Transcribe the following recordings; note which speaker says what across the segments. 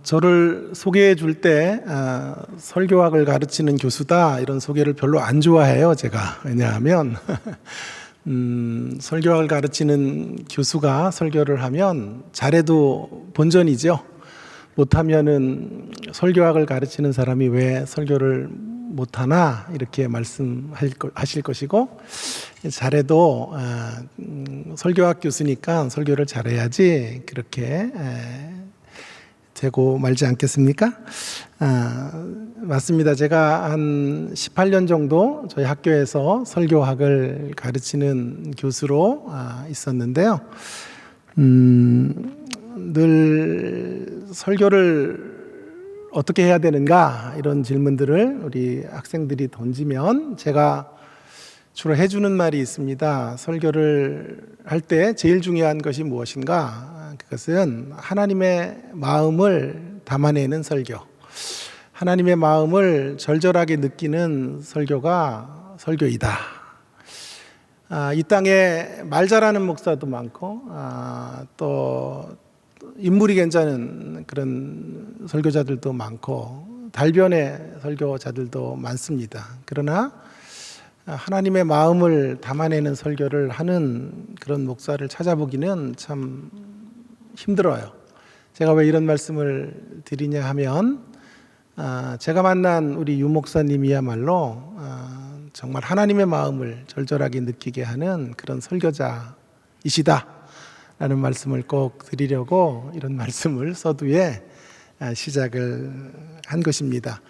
Speaker 1: 저를 소개해 줄 때 설교학을 가르치는 교수다 이런 소개를 별로 안 좋아해요, 제가. 왜냐하면 설교학을 가르치는 교수가 설교를 하면 잘해도 본전이죠. 못하면은 설교학을 가르치는 사람이 왜 설교를 못하나 이렇게 말씀하실 것이고, 잘해도 설교학 교수니까 설교를 잘해야지 그렇게 되고 말지 않겠습니까? 맞습니다. 제가 한 18년 정도 저희 학교에서 설교학을 가르치는 교수로 있었는데요. 늘 설교를 어떻게 해야 되는가 이런 질문들을 우리 학생들이 던지면 제가 주로 해주는 말이 있습니다. 설교를 할 때 제일 중요한 것이 무엇인가? 그것은 하나님의 마음을 담아내는 설교, 하나님의 마음을 절절하게 느끼는 설교가 설교이다. 이 땅에 말 잘하는 목사도 많고 또 인물이 괜찮은 그런 설교자들도 많고 달변의 설교자들도 많습니다. 그러나 하나님의 마음을 담아내는 설교를 하는 그런 목사를 찾아보기는 참 힘들어요. 제가 왜 이런 말씀을 드리냐 하면 제가 만난 우리 유 목사님이야말로 정말 하나님의 마음을 절절하게 느끼게 하는 그런 설교자이시다 라는 말씀을 꼭 드리려고 이런 말씀을 서두에 시작을 한 것입니다.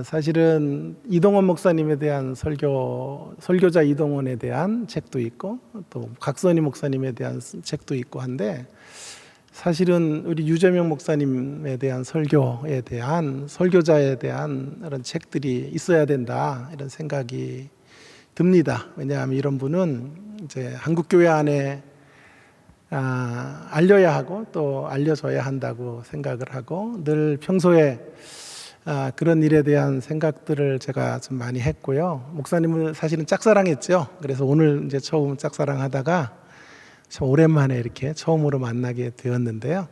Speaker 1: 사실은 이동원 목사님에 대한 설교자 이동원에 대한 책도 있고 또 각선희 목사님에 대한 책도 있고 한데, 사실은 우리 유재명 목사님에 대한 설교에 대한 설교자에 대한 이런 책들이 있어야 된다 이런 생각이 듭니다. 왜냐하면 이런 분은 이제 한국 교회 안에 알려야 하고 또 알려져야 한다고 생각을 하고, 늘 평소에 그런 일에 대한 생각들을 제가 좀 많이 했고요. 목사님을 사실은 짝사랑했죠. 그래서 오늘 이제 처음 짝사랑하다가 참 오랜만에 이렇게 처음으로 만나게 되었는데요.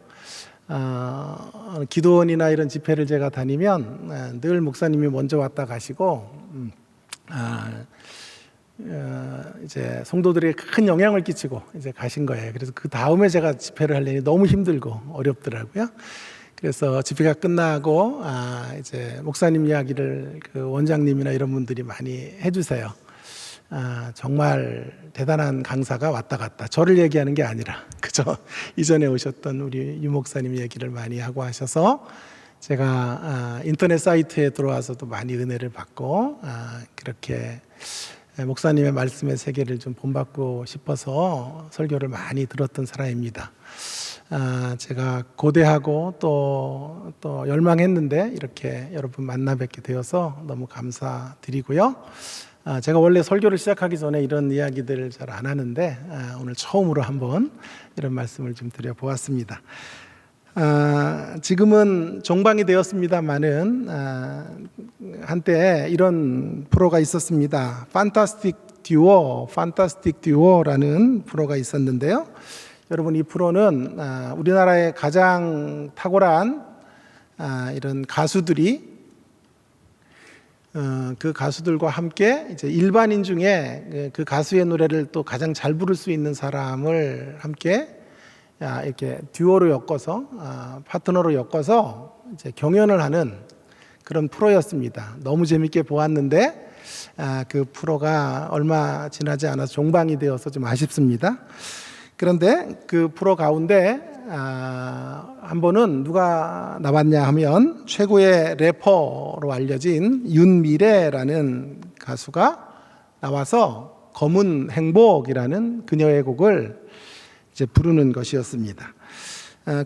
Speaker 1: 기도원이나 이런 집회를 제가 다니면 늘 목사님이 먼저 왔다 가시고 이제 성도들에게 큰 영향을 끼치고 이제 가신 거예요. 그래서 그 다음에 제가 집회를 하려니 너무 힘들고 어렵더라고요. 그래서 집회가 끝나고 이제 목사님 이야기를 그 원장님이나 이런 분들이 많이 해주세요. 정말 대단한 강사가 왔다 갔다, 저를 얘기하는 게 아니라 그저 이전에 오셨던 우리 유 목사님 얘기를 많이 하고 하셔서 제가 인터넷 사이트에 들어와서도 많이 은혜를 받고 그렇게 목사님의 말씀의 세계를 좀 본받고 싶어서 설교를 많이 들었던 사람입니다. 제가 고대하고 또 열망했는데 이렇게 여러분 만나 뵙게 되어서 너무 감사드리고요. 제가 원래 설교를 시작하기 전에 이런 이야기들을 잘 안 하는데 오늘 처음으로 한번 이런 말씀을 좀 드려보았습니다. 지금은 종방이 되었습니다만은 한때 이런 프로가 있었습니다. 판타스틱 듀오라는 프로가 있었는데요. 여러분, 이 프로는 우리나라의 가장 탁월한 이런 가수들이 그 가수들과 함께 이제 일반인 중에 그 가수의 노래를 또 가장 잘 부를 수 있는 사람을 함께 이렇게 듀오로 엮어서 파트너로 엮어서 이제 경연을 하는 그런 프로였습니다. 너무 재밌게 보았는데 그 프로가 얼마 지나지 않아서 종방이 되어서 좀 아쉽습니다. 그런데 그 프로 가운데 한 번은 누가 나왔냐 하면 최고의 래퍼로 알려진 윤미래라는 가수가 나와서 검은 행복이라는 그녀의 곡을 이제 부르는 것이었습니다.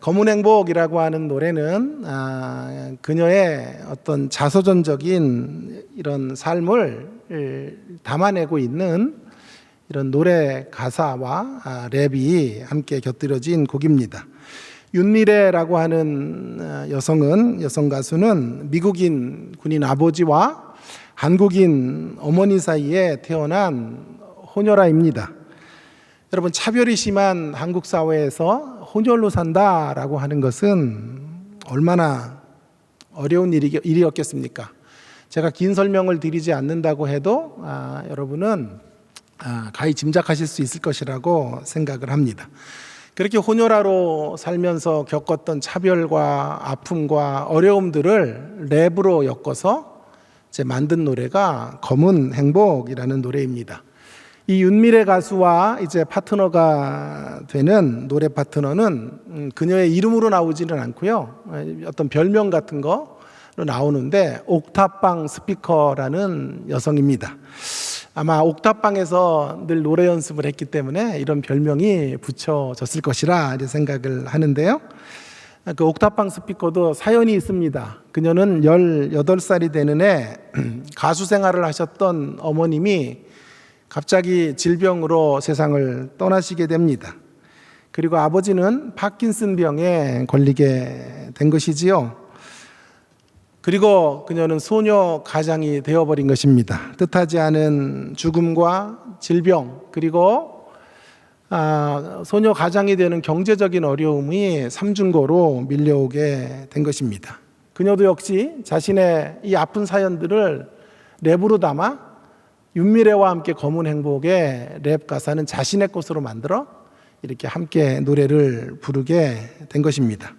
Speaker 1: 검은 행복이라고 하는 노래는 그녀의 어떤 자서전적인 이런 삶을 담아내고 있는 이런 노래 가사와 랩이 함께 곁들여진 곡입니다. 윤미래라고 하는 여성 가수는 미국인 군인 아버지와 한국인 어머니 사이에 태어난 호녀라입니다. 여러분, 차별이 심한 한국 사회에서 혼혈로 산다라고 하는 것은 얼마나 어려운 일이었겠습니까? 제가 긴 설명을 드리지 않는다고 해도 여러분은 가히 짐작하실 수 있을 것이라고 생각을 합니다. 그렇게 혼혈아로 살면서 겪었던 차별과 아픔과 어려움들을 랩으로 엮어서 만든 노래가 검은 행복이라는 노래입니다. 이 윤미래 가수와 이제 파트너가 되는 노래 파트너는 그녀의 이름으로 나오지는 않고요, 어떤 별명 같은 거로 나오는데 옥탑방 스피커라는 여성입니다. 아마 옥탑방에서 늘 노래 연습을 했기 때문에 이런 별명이 붙여졌을 것이라 이제 생각을 하는데요. 그 옥탑방 스피커도 사연이 있습니다. 그녀는 18살이 되는 해 가수 생활을 하셨던 어머님이 갑자기 질병으로 세상을 떠나시게 됩니다. 그리고 아버지는 파킨슨 병에 걸리게 된 것이지요. 그리고 그녀는 소녀 가장이 되어버린 것입니다. 뜻하지 않은 죽음과 질병, 그리고 소녀 가장이 되는 경제적인 어려움이 삼중고로 밀려오게 된 것입니다. 그녀도 역시 자신의 이 아픈 사연들을 랩으로 담아 윤미래와 함께 검은 행복의 랩 가사는 자신의 것으로 만들어 이렇게 함께 노래를 부르게 된 것입니다.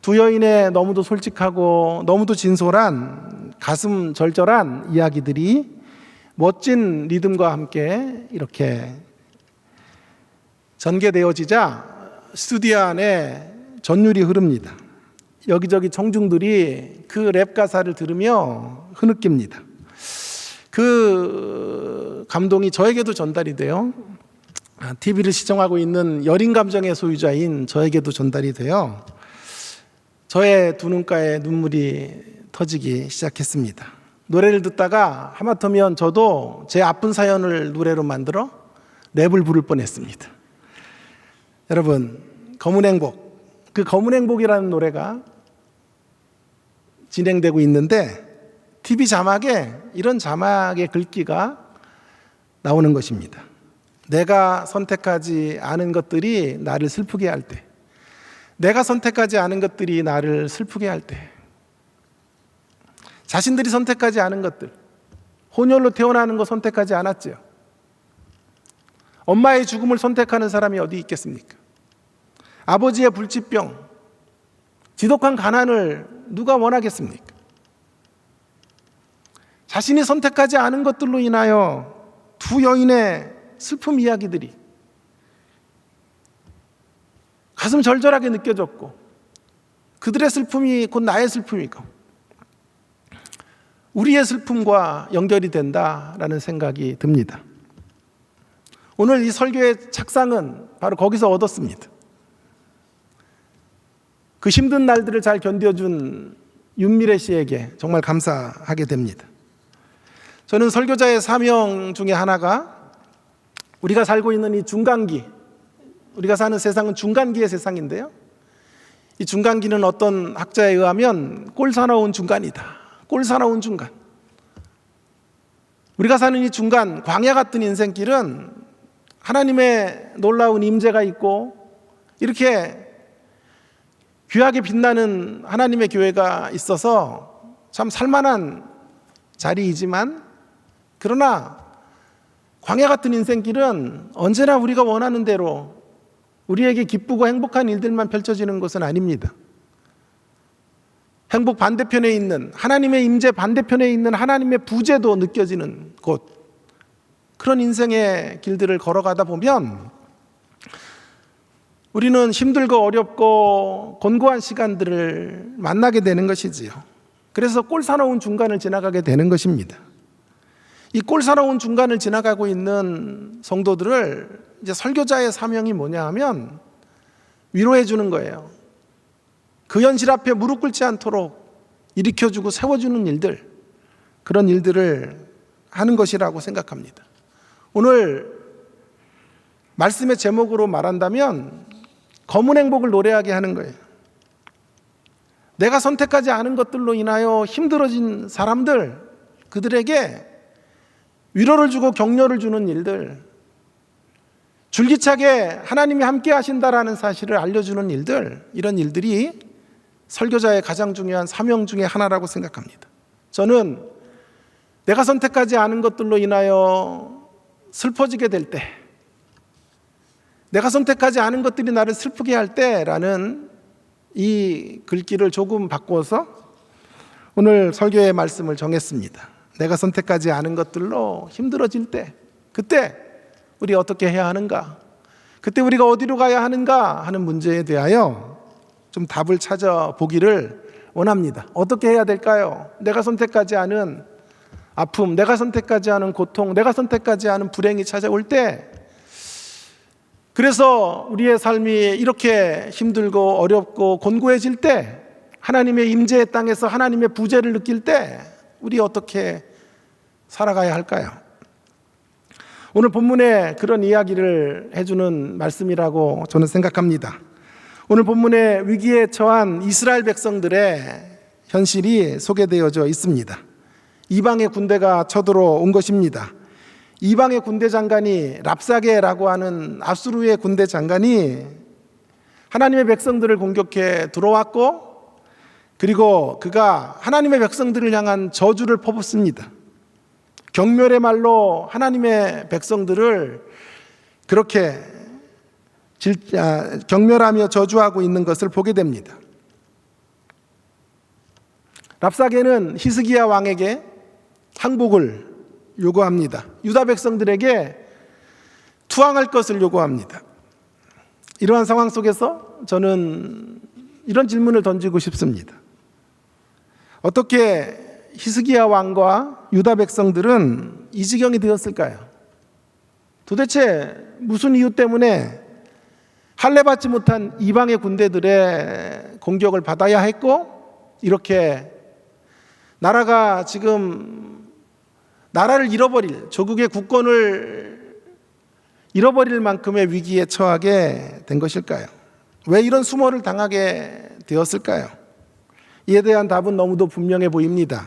Speaker 1: 두 여인의 너무도 솔직하고 너무도 진솔한 가슴 절절한 이야기들이 멋진 리듬과 함께 이렇게 전개되어지자 스튜디오 안에 전율이 흐릅니다. 여기저기 청중들이 그 랩 가사를 들으며 흐느낍니다. 그 감동이 저에게도 전달이 돼요. TV를 시청하고 있는 여린 감정의 소유자인 저에게도 전달이 돼요. 저의 두 눈가에 눈물이 터지기 시작했습니다. 노래를 듣다가 하마터면 저도 제 아픈 사연을 노래로 만들어 랩을 부를 뻔했습니다. 여러분, 검은 행복, 그 검은 행복이라는 노래가 진행되고 있는데 TV 자막에 이런 자막의 글귀가 나오는 것입니다. 내가 선택하지 않은 것들이 나를 슬프게 할 때, 내가 선택하지 않은 것들이 나를 슬프게 할 때, 자신들이 선택하지 않은 것들, 혼혈로 태어나는 거 선택하지 않았죠. 엄마의 죽음을 선택하는 사람이 어디 있겠습니까? 아버지의 불치병, 지독한 가난을 누가 원하겠습니까? 자신이 선택하지 않은 것들로 인하여 두 여인의 슬픔 이야기들이 가슴 절절하게 느껴졌고, 그들의 슬픔이 곧 나의 슬픔이고 우리의 슬픔과 연결이 된다라는 생각이 듭니다. 오늘 이 설교의 착상은 바로 거기서 얻었습니다. 그 힘든 날들을 잘 견뎌준 윤미래 씨에게 정말 감사하게 됩니다. 저는 설교자의 사명 중에 하나가 우리가 살고 있는 이 중간기, 우리가 사는 세상은 중간기의 세상인데요, 이 중간기는 어떤 학자에 의하면 꼴사나운 중간이다. 꼴사나운 중간. 우리가 사는 이 중간, 광야 같은 인생길은 하나님의 놀라운 임재가 있고 이렇게 귀하게 빛나는 하나님의 교회가 있어서 참 살만한 자리이지만, 그러나 광야 같은 인생길은 언제나 우리가 원하는 대로 우리에게 기쁘고 행복한 일들만 펼쳐지는 것은 아닙니다. 행복 반대편에 있는, 하나님의 임재 반대편에 있는 하나님의 부재도 느껴지는 곳, 그런 인생의 길들을 걸어가다 보면 우리는 힘들고 어렵고 곤고한 시간들을 만나게 되는 것이지요. 그래서 꼴사나운 중간을 지나가게 되는 것입니다. 이 꼴사나운 중간을 지나가고 있는 성도들을 이제 설교자의 사명이 뭐냐 하면 위로해 주는 거예요. 그 현실 앞에 무릎 꿇지 않도록 일으켜주고 세워주는 일들, 그런 일들을 하는 것이라고 생각합니다. 오늘 말씀의 제목으로 말한다면 검은 행복을 노래하게 하는 거예요. 내가 선택하지 않은 것들로 인하여 힘들어진 사람들, 그들에게 위로를 주고 격려를 주는 일들, 줄기차게 하나님이 함께 하신다라는 사실을 알려주는 일들, 이런 일들이 설교자의 가장 중요한 사명 중에 하나라고 생각합니다. 저는 내가 선택하지 않은 것들로 인하여 슬퍼지게 될 때, 내가 선택하지 않은 것들이 나를 슬프게 할 때라는 이 글귀를 조금 바꿔서 오늘 설교의 말씀을 정했습니다. 내가 선택하지 않은 것들로 힘들어질 때, 그때 우리 어떻게 해야 하는가? 그때 우리가 어디로 가야 하는가 하는 문제에 대하여 좀 답을 찾아보기를 원합니다. 어떻게 해야 될까요? 내가 선택하지 않은 아픔, 내가 선택하지 않은 고통, 내가 선택하지 않은 불행이 찾아올 때, 그래서 우리의 삶이 이렇게 힘들고 어렵고 곤고해질 때, 하나님의 임재의 땅에서 하나님의 부재를 느낄 때 우리 어떻게 살아가야 할까요? 오늘 본문에 그런 이야기를 해주는 말씀이라고 저는 생각합니다. 오늘 본문에 위기에 처한 이스라엘 백성들의 현실이 소개되어져 있습니다. 이방의 군대가 쳐들어온 것입니다. 이방의 군대 장관이 랍사게라고 하는 아수르의 군대 장관이 하나님의 백성들을 공격해 들어왔고, 그리고 그가 하나님의 백성들을 향한 저주를 퍼붓습니다. 경멸의 말로 하나님의 백성들을 그렇게 경멸하며 저주하고 있는 것을 보게 됩니다. 랍사게는 히스기야 왕에게 항복을 요구합니다. 유다 백성들에게 투항할 것을 요구합니다. 이러한 상황 속에서 저는 이런 질문을 던지고 싶습니다. 어떻게 히스기야 왕과 유다 백성들은 이 지경이 되었을까요? 도대체 무슨 이유 때문에 할례받지 못한 이방의 군대들의 공격을 받아야 했고, 이렇게 나라가 지금 나라를 잃어버릴, 조국의 국권을 잃어버릴 만큼의 위기에 처하게 된 것일까요? 왜 이런 수모를 당하게 되었을까요? 이에 대한 답은 너무도 분명해 보입니다.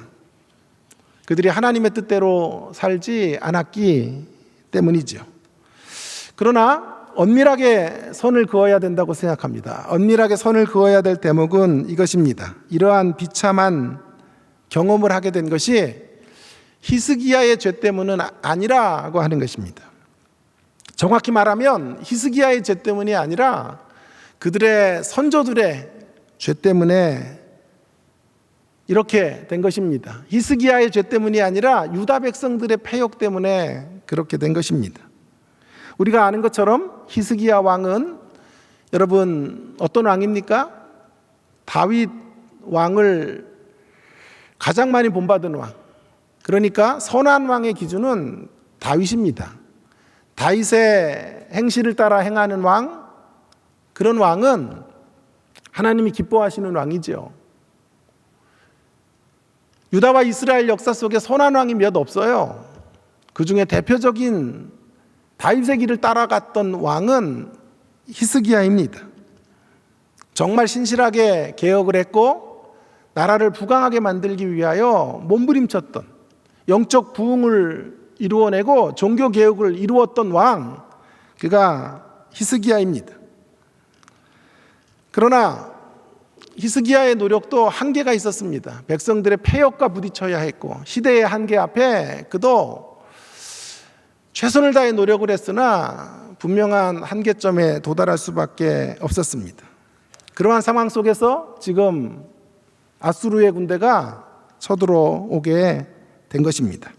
Speaker 1: 그들이 하나님의 뜻대로 살지 않았기 때문이죠. 그러나 엄밀하게 선을 그어야 된다고 생각합니다. 엄밀하게 선을 그어야 될 대목은 이것입니다. 이러한 비참한 경험을 하게 된 것이 히스기야의 죄 때문은 아니라고 하는 것입니다. 정확히 말하면 히스기야의 죄 때문이 아니라 그들의 선조들의 죄 때문에 이렇게 된 것입니다. 히스기야의 죄 때문이 아니라 유다 백성들의 패역 때문에 그렇게 된 것입니다. 우리가 아는 것처럼 히스기야 왕은, 여러분, 어떤 왕입니까? 다윗 왕을 가장 많이 본받은 왕. 그러니까 선한 왕의 기준은 다윗입니다. 다윗의 행실을 따라 행하는 왕, 그런 왕은 하나님이 기뻐하시는 왕이죠. 유다와 이스라엘 역사 속에 선한 왕이 몇 없어요. 그 중에 대표적인 다윗의 길을 따라갔던 왕은 히스기야입니다. 정말 신실하게 개혁을 했고 나라를 부강하게 만들기 위하여 몸부림쳤던, 영적 부흥을 이루어내고 종교 개혁을 이루었던 왕, 그가 히스기야입니다. 그러나 히스기야의 노력도 한계가 있었습니다. 백성들의 패역과 부딪혀야 했고 시대의 한계 앞에 그도 최선을 다해 노력을 했으나 분명한 한계점에 도달할 수밖에 없었습니다. 그러한 상황 속에서 지금 아수르의 군대가 쳐들어오게 된 것입니다.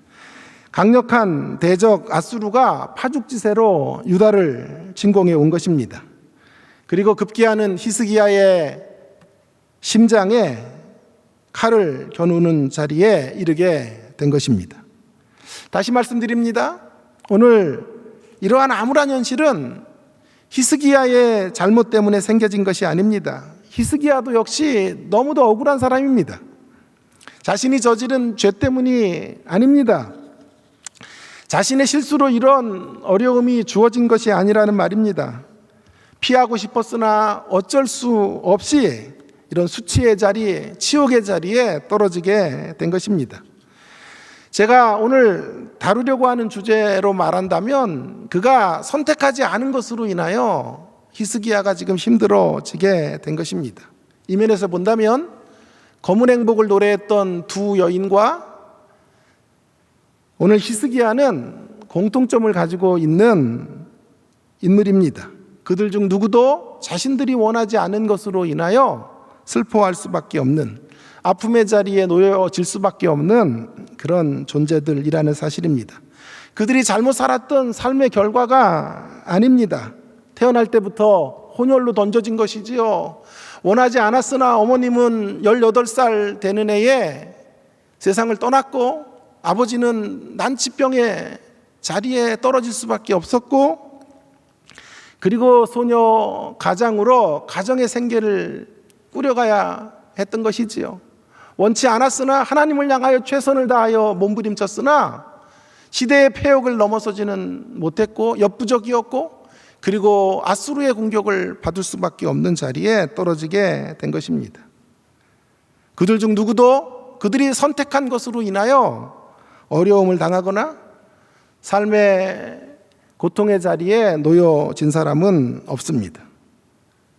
Speaker 1: 강력한 대적 아수르가 파죽지세로 유다를 침공해 온 것입니다. 그리고 급기야는 히스기야의 심장에 칼을 겨누는 자리에 이르게 된 것입니다. 다시 말씀드립니다. 오늘 이러한 암울한 현실은 히스기야의 잘못 때문에 생겨진 것이 아닙니다. 히스기야도 역시 너무도 억울한 사람입니다. 자신이 저지른 죄 때문이 아닙니다. 자신의 실수로 이런 어려움이 주어진 것이 아니라는 말입니다. 피하고 싶었으나 어쩔 수 없이 이런 수치의 자리, 치욕의 자리에 떨어지게 된 것입니다. 제가 오늘 다루려고 하는 주제로 말한다면 그가 선택하지 않은 것으로 인하여 히스기야가 지금 힘들어지게 된 것입니다. 이 면에서 본다면 검은 행복을 노래했던 두 여인과 오늘 히스기야는 공통점을 가지고 있는 인물입니다. 그들 중 누구도 자신들이 원하지 않은 것으로 인하여 슬퍼할 수밖에 없는, 아픔의 자리에 놓여질 수밖에 없는 그런 존재들이라는 사실입니다. 그들이 잘못 살았던 삶의 결과가 아닙니다. 태어날 때부터 혼혈로 던져진 것이지요. 원하지 않았으나 어머님은 18살 되는 해에 세상을 떠났고 아버지는 난치병의 자리에 떨어질 수밖에 없었고, 그리고 소녀 가장으로 가정의 생계를 꾸려가야 했던 것이지요. 원치 않았으나 하나님을 향하여 최선을 다하여 몸부림쳤으나 시대의 폐역을 넘어서지는 못했고 역부족이었고, 그리고 아수르의 공격을 받을 수밖에 없는 자리에 떨어지게 된 것입니다. 그들 중 누구도 그들이 선택한 것으로 인하여 어려움을 당하거나 삶의 고통의 자리에 놓여진 사람은 없습니다.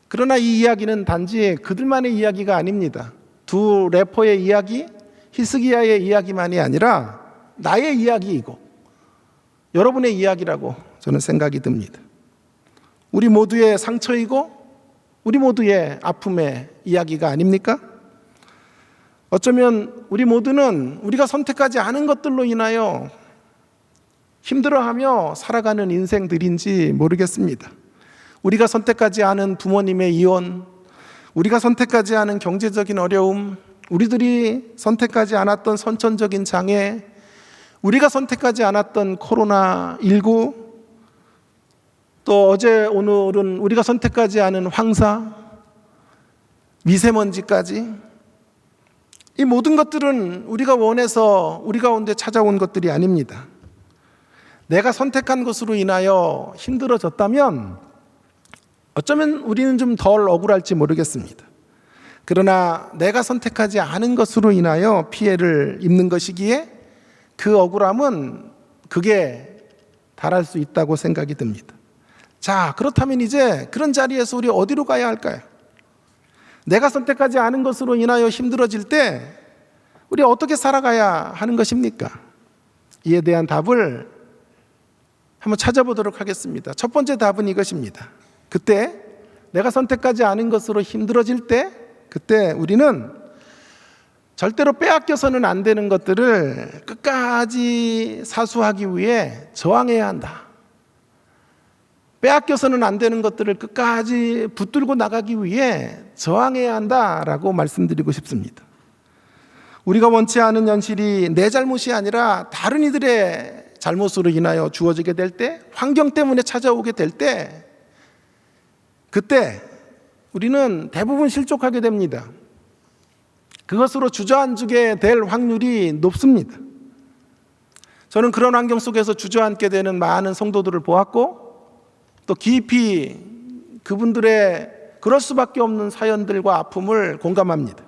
Speaker 1: 그러나 이 이야기는 단지 그들만의 이야기가 아닙니다. 두 래퍼의 이야기, 히스기야의 이야기만이 아니라 나의 이야기이고 여러분의 이야기라고 저는 생각이 듭니다. 우리 모두의 상처이고 우리 모두의 아픔의 이야기가 아닙니까? 어쩌면 우리 모두는 우리가 선택하지 않은 것들로 인하여 힘들어하며 살아가는 인생들인지 모르겠습니다. 우리가 선택하지 않은 부모님의 이혼, 우리가 선택하지 않은 경제적인 어려움, 우리들이 선택하지 않았던 선천적인 장애, 우리가 선택하지 않았던 코로나19, 또 어제 오늘은 우리가 선택하지 않은 황사, 미세먼지까지, 이 모든 것들은 우리가 원해서 우리 가운데 찾아온 것들이 아닙니다. 내가 선택한 것으로 인하여 힘들어졌다면 어쩌면 우리는 좀 덜 억울할지 모르겠습니다. 그러나 내가 선택하지 않은 것으로 인하여 피해를 입는 것이기에 그 억울함은 극에 달할 수 있다고 생각이 듭니다. 자, 그렇다면 이제 그런 자리에서 우리 어디로 가야 할까요? 내가 선택하지 않은 것으로 인하여 힘들어질 때 우리 어떻게 살아가야 하는 것입니까? 이에 대한 답을 한번 찾아보도록 하겠습니다. 첫 번째 답은 이것입니다. 그때 내가 선택하지 않은 것으로 힘들어질 때, 그때 우리는 절대로 빼앗겨서는 안 되는 것들을 끝까지 사수하기 위해 저항해야 한다. 빼앗겨서는 안 되는 것들을 끝까지 붙들고 나가기 위해 저항해야 한다라고 말씀드리고 싶습니다. 우리가 원치 않은 현실이 내 잘못이 아니라 다른 이들의 잘못으로 인하여 주어지게 될 때, 환경 때문에 찾아오게 될 때, 그때 우리는 대부분 실족하게 됩니다. 그것으로 주저앉게 될 확률이 높습니다. 저는 그런 환경 속에서 주저앉게 되는 많은 성도들을 보았고, 또 깊이 그분들의 그럴 수밖에 없는 사연들과 아픔을 공감합니다.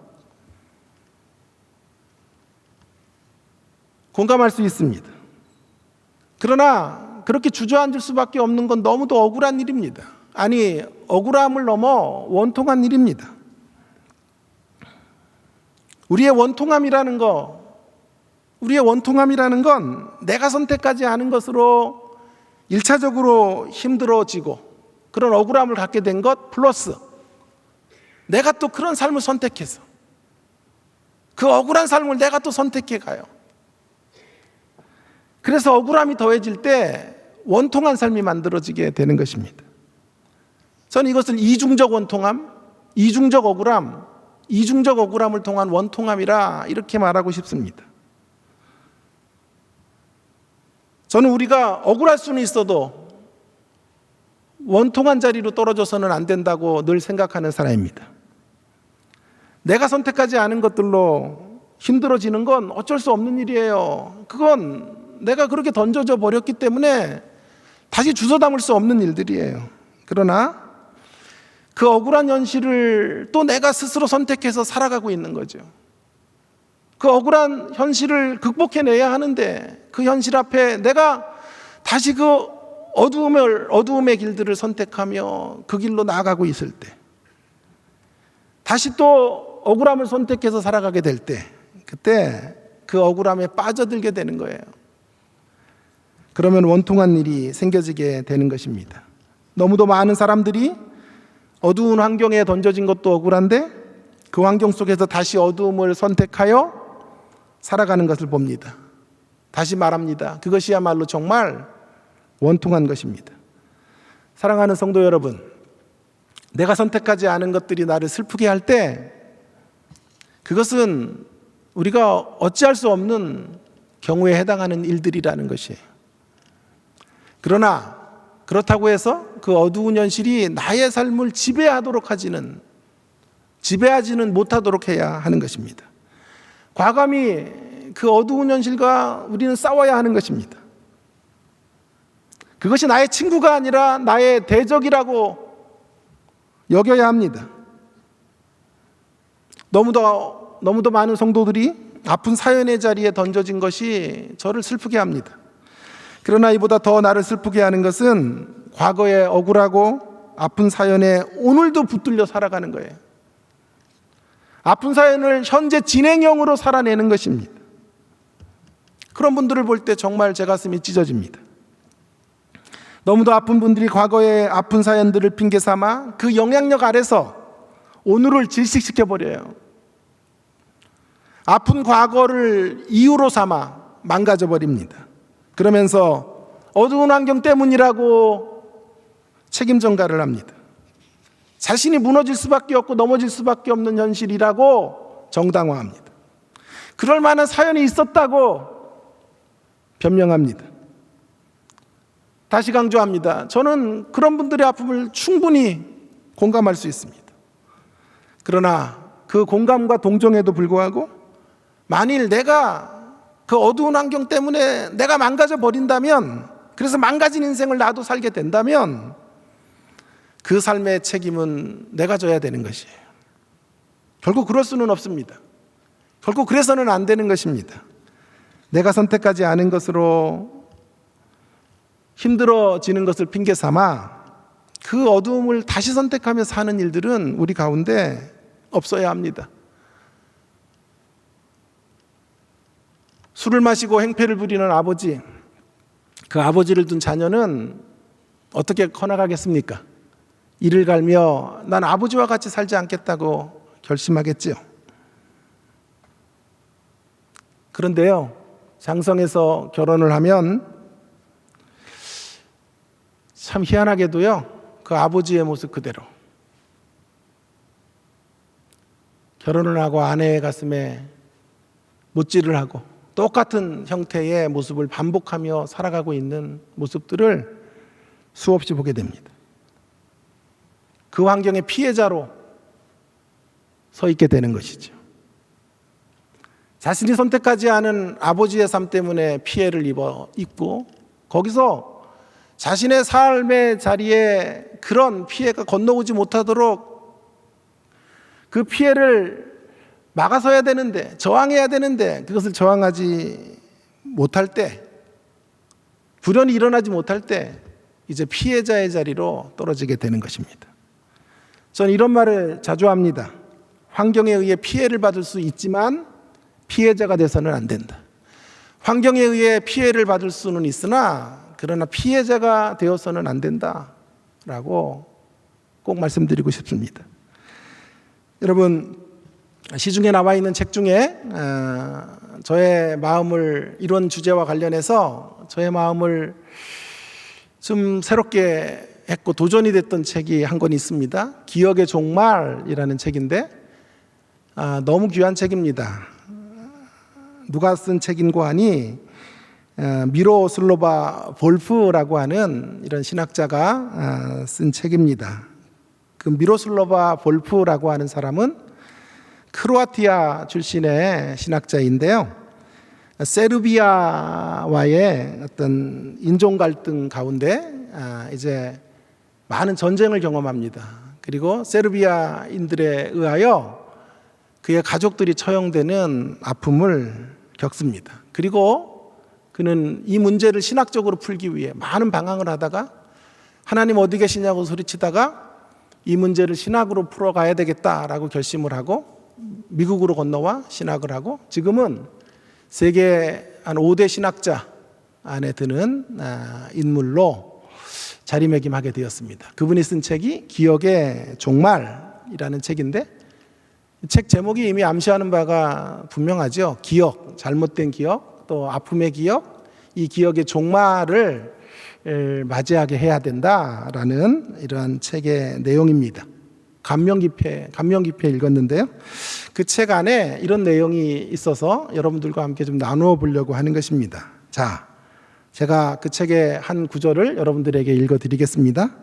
Speaker 1: 공감할 수 있습니다. 그러나 그렇게 주저앉을 수밖에 없는 건 너무도 억울한 일입니다. 아니, 억울함을 넘어 원통한 일입니다. 우리의 원통함이라는 건 내가 선택하지 않은 것으로 1차적으로 힘들어지고 그런 억울함을 갖게 된 것 플러스 내가 또 그런 삶을 선택해서 그 억울한 삶을 내가 또 선택해 가요. 그래서 억울함이 더해질 때 원통한 삶이 만들어지게 되는 것입니다. 저는 이것을 이중적 원통함, 이중적 억울함을 통한 원통함이라 이렇게 말하고 싶습니다. 저는 우리가 억울할 수는 있어도 원통한 자리로 떨어져서는 안 된다고 늘 생각하는 사람입니다. 내가 선택하지 않은 것들로 힘들어지는 건 어쩔 수 없는 일이에요. 그건 내가 그렇게 던져져 버렸기 때문에 다시 주워 담을 수 없는 일들이에요. 그러나 그 억울한 현실을 또 내가 스스로 선택해서 살아가고 있는 거죠. 그 억울한 현실을 극복해내야 하는데 그 현실 앞에 내가 다시 그 어두움의 길들을 선택하며 그 길로 나아가고 있을 때, 다시 또 억울함을 선택해서 살아가게 될 때, 그때 그 억울함에 빠져들게 되는 거예요. 그러면 원통한 일이 생겨지게 되는 것입니다. 너무도 많은 사람들이 어두운 환경에 던져진 것도 억울한데 그 환경 속에서 다시 어두움을 선택하여 살아가는 것을 봅니다. 다시 말합니다. 그것이야말로 정말 원통한 것입니다. 사랑하는 성도 여러분, 내가 선택하지 않은 것들이 나를 슬프게 할 때 그것은 우리가 어찌할 수 없는 경우에 해당하는 일들이라는 것이에요. 그러나 그렇다고 해서 그 어두운 현실이 나의 삶을 지배하지는 못하도록 해야 하는 것입니다. 과감히 그 어두운 현실과 우리는 싸워야 하는 것입니다. 그것이 나의 친구가 아니라 나의 대적이라고 여겨야 합니다. 너무도 많은 성도들이 아픈 사연의 자리에 던져진 것이 저를 슬프게 합니다. 그러나 이보다 더 나를 슬프게 하는 것은 과거에 억울하고 아픈 사연에 오늘도 붙들려 살아가는 거예요. 아픈 사연을 현재 진행형으로 살아내는 것입니다. 그런 분들을 볼 때 정말 제 가슴이 찢어집니다. 너무도 아픈 분들이 과거의 아픈 사연들을 핑계 삼아 그 영향력 아래서 오늘을 질식시켜버려요. 아픈 과거를 이유로 삼아 망가져버립니다. 그러면서 어두운 환경 때문이라고 책임 전가를 합니다. 자신이 무너질 수밖에 없고 넘어질 수밖에 없는 현실이라고 정당화합니다. 그럴 만한 사연이 있었다고 변명합니다. 다시 강조합니다. 저는 그런 분들의 아픔을 충분히 공감할 수 있습니다. 그러나 그 공감과 동정에도 불구하고 만일 내가 그 어두운 환경 때문에 내가 망가져 버린다면, 그래서 망가진 인생을 나도 살게 된다면 그 삶의 책임은 내가 져야 되는 것이에요. 결국 그럴 수는 없습니다. 결국 그래서는 안 되는 것입니다. 내가 선택하지 않은 것으로 힘들어지는 것을 핑계 삼아 그 어두움을 다시 선택하며 사는 일들은 우리 가운데 없어야 합니다. 술을 마시고 행패를 부리는 아버지, 그 아버지를 둔 자녀는 어떻게 커나가겠습니까? 이를 갈며 난 아버지와 같이 살지 않겠다고 결심하겠지요. 그런데요, 장성에서 결혼을 하면 참 희한하게도요, 그 아버지의 모습 그대로 결혼을 하고 아내의 가슴에 못질을 하고 똑같은 형태의 모습을 반복하며 살아가고 있는 모습들을 수없이 보게 됩니다. 그 환경의 피해자로 서 있게 되는 것이죠. 자신이 선택하지 않은 아버지의 삶 때문에 피해를 입고 거기서 자신의 삶의 자리에 그런 피해가 건너오지 못하도록 그 피해를 막아서야 되는데, 저항해야 되는데 그것을 저항하지 못할 때, 불연이 일어나지 못할 때 이제 피해자의 자리로 떨어지게 되는 것입니다. 저는 이런 말을 자주 합니다. 환경에 의해 피해를 받을 수 있지만 피해자가 돼서는 안 된다. 환경에 의해 피해를 받을 수는 있으나 그러나 피해자가 되어서는 안 된다라고 꼭 말씀드리고 싶습니다. 여러분, 시중에 나와 있는 책 중에 저의 마음을, 이런 주제와 관련해서 저의 마음을 좀 새롭게 했고 도전이 됐던 책이 한 권 있습니다. 기억의 종말이라는 책인데 너무 귀한 책입니다. 누가 쓴 책인고 하니 미로슬로바 볼프라고 하는 이런 신학자가 쓴 책입니다. 그 미로슬로바 볼프라고 하는 사람은 크로아티아 출신의 신학자인데요. 세르비아와의 어떤 인종 갈등 가운데 이제 많은 전쟁을 경험합니다. 그리고 세르비아인들에 의하여 그의 가족들이 처형되는 아픔을 겪습니다. 그리고 그는 이 문제를 신학적으로 풀기 위해 많은 방황을 하다가 하나님 어디 계시냐고 소리치다가 이 문제를 신학으로 풀어가야 되겠다라고 결심을 하고 미국으로 건너와 신학을 하고 지금은 세계 한 5대 신학자 안에 드는 인물로 자리매김하게 되었습니다. 그분이 쓴 책이 기억의 종말이라는 책인데 책 제목이 이미 암시하는 바가 분명하죠. 기억, 잘못된 기억, 또 아픔의 기억, 이 기억의 종말을 맞이하게 해야 된다라는 이러한 책의 내용입니다. 감명 깊게 읽었는데요. 그 책 안에 이런 내용이 있어서 여러분들과 함께 좀 나누어 보려고 하는 것입니다. 자, 제가 그 책의 한 구절을 여러분들에게 읽어 드리겠습니다.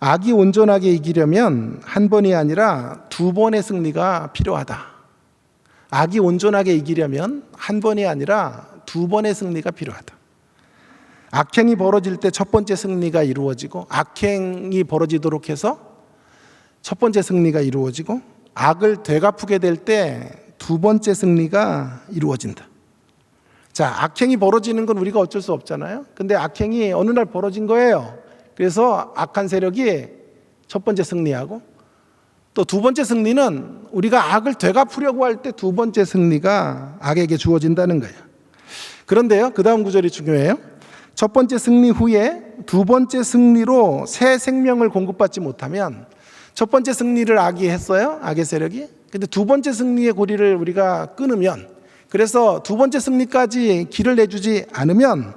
Speaker 1: 악이 온전하게 이기려면 한 번이 아니라 두 번의 승리가 필요하다. 악이 온전하게 이기려면 한 번이 아니라 두 번의 승리가 필요하다. 악행이 벌어질 때 첫 번째 승리가 이루어지고 악행이 벌어지도록 해서 첫 번째 승리가 이루어지고 악을 되갚게 될 때 두 번째 승리가 이루어진다. 자, 악행이 벌어지는 건 우리가 어쩔 수 없잖아요. 근데 악행이 어느 날 벌어진 거예요. 그래서 악한 세력이 첫 번째 승리하고 또 두 번째 승리는 우리가 악을 되갚으려고 할 때 두 번째 승리가 악에게 주어진다는 거예요. 그런데요, 그 다음 구절이 중요해요. 첫 번째 승리 후에 두 번째 승리로 새 생명을 공급받지 못하면 첫 번째 승리를 악이 했어요. 악의 세력이. 근데 두 번째 승리의 고리를 우리가 끊으면 그래서 두 번째 승리까지 길을 내주지 않으면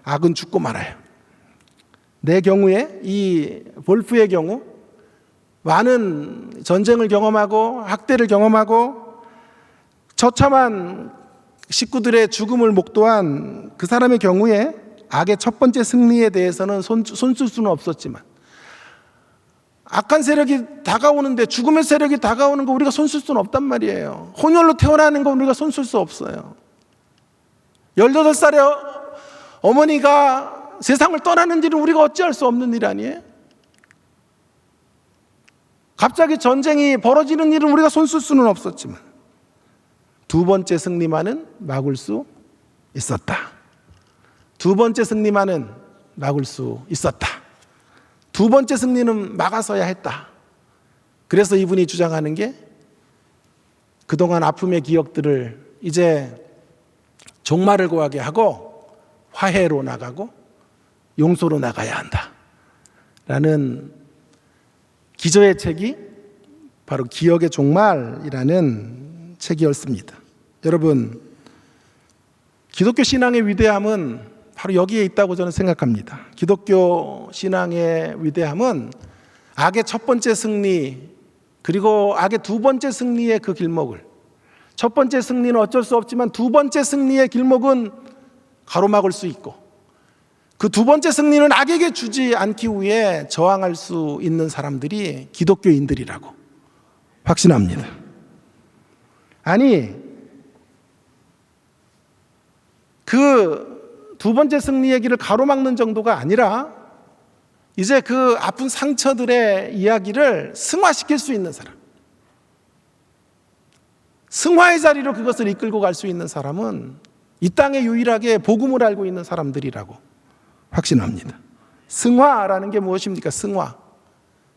Speaker 1: 악은 죽고 말아요. 내 경우에 이 볼프의 경우 많은 전쟁을 경험하고 학대를 경험하고 처참한 식구들의 죽음을 목도한 그 사람의 경우에 악의 첫 번째 승리에 대해서는 손쓸 수는 없었지만 악한 세력이 다가오는데 죽음의 세력이 다가오는 거 우리가 손쓸 수는 없단 말이에요. 혼혈로 태어나는 거 우리가 손쓸 수 없어요. 18살의 어머니가 세상을 떠나는 일은 우리가 어찌할 수 없는 일 아니에요? 갑자기 전쟁이 벌어지는 일은 우리가 손쓸 수는 없었지만 두 번째 승리만은 막을 수 있었다. 두 번째 승리만은 막을 수 있었다. 두 번째 승리는 막아서야 했다. 그래서 이분이 주장하는 게 그동안 아픔의 기억들을 이제 종말을 구하게 하고 화해로 나가고 용서로 나가야 한다. 라는 기저의 책이 바로 기억의 종말이라는 책이었습니다. 여러분, 기독교 신앙의 위대함은 바로 여기에 있다고 저는 생각합니다. 기독교 신앙의 위대함은 악의 첫 번째 승리 그리고 악의 두 번째 승리의 그 길목을 첫 번째 승리는 어쩔 수 없지만 두 번째 승리의 길목은 가로막을 수 있고 그 두 번째 승리는 악에게 주지 않기 위해 저항할 수 있는 사람들이 기독교인들이라고 확신합니다. 아니 그 두 번째 승리의 길을 가로막는 정도가 아니라 이제 그 아픈 상처들의 이야기를 승화시킬 수 있는 사람, 승화의 자리로 그것을 이끌고 갈 수 있는 사람은 이 땅에 유일하게 복음을 알고 있는 사람들이라고 확신합니다. 승화라는 게 무엇입니까? 승화.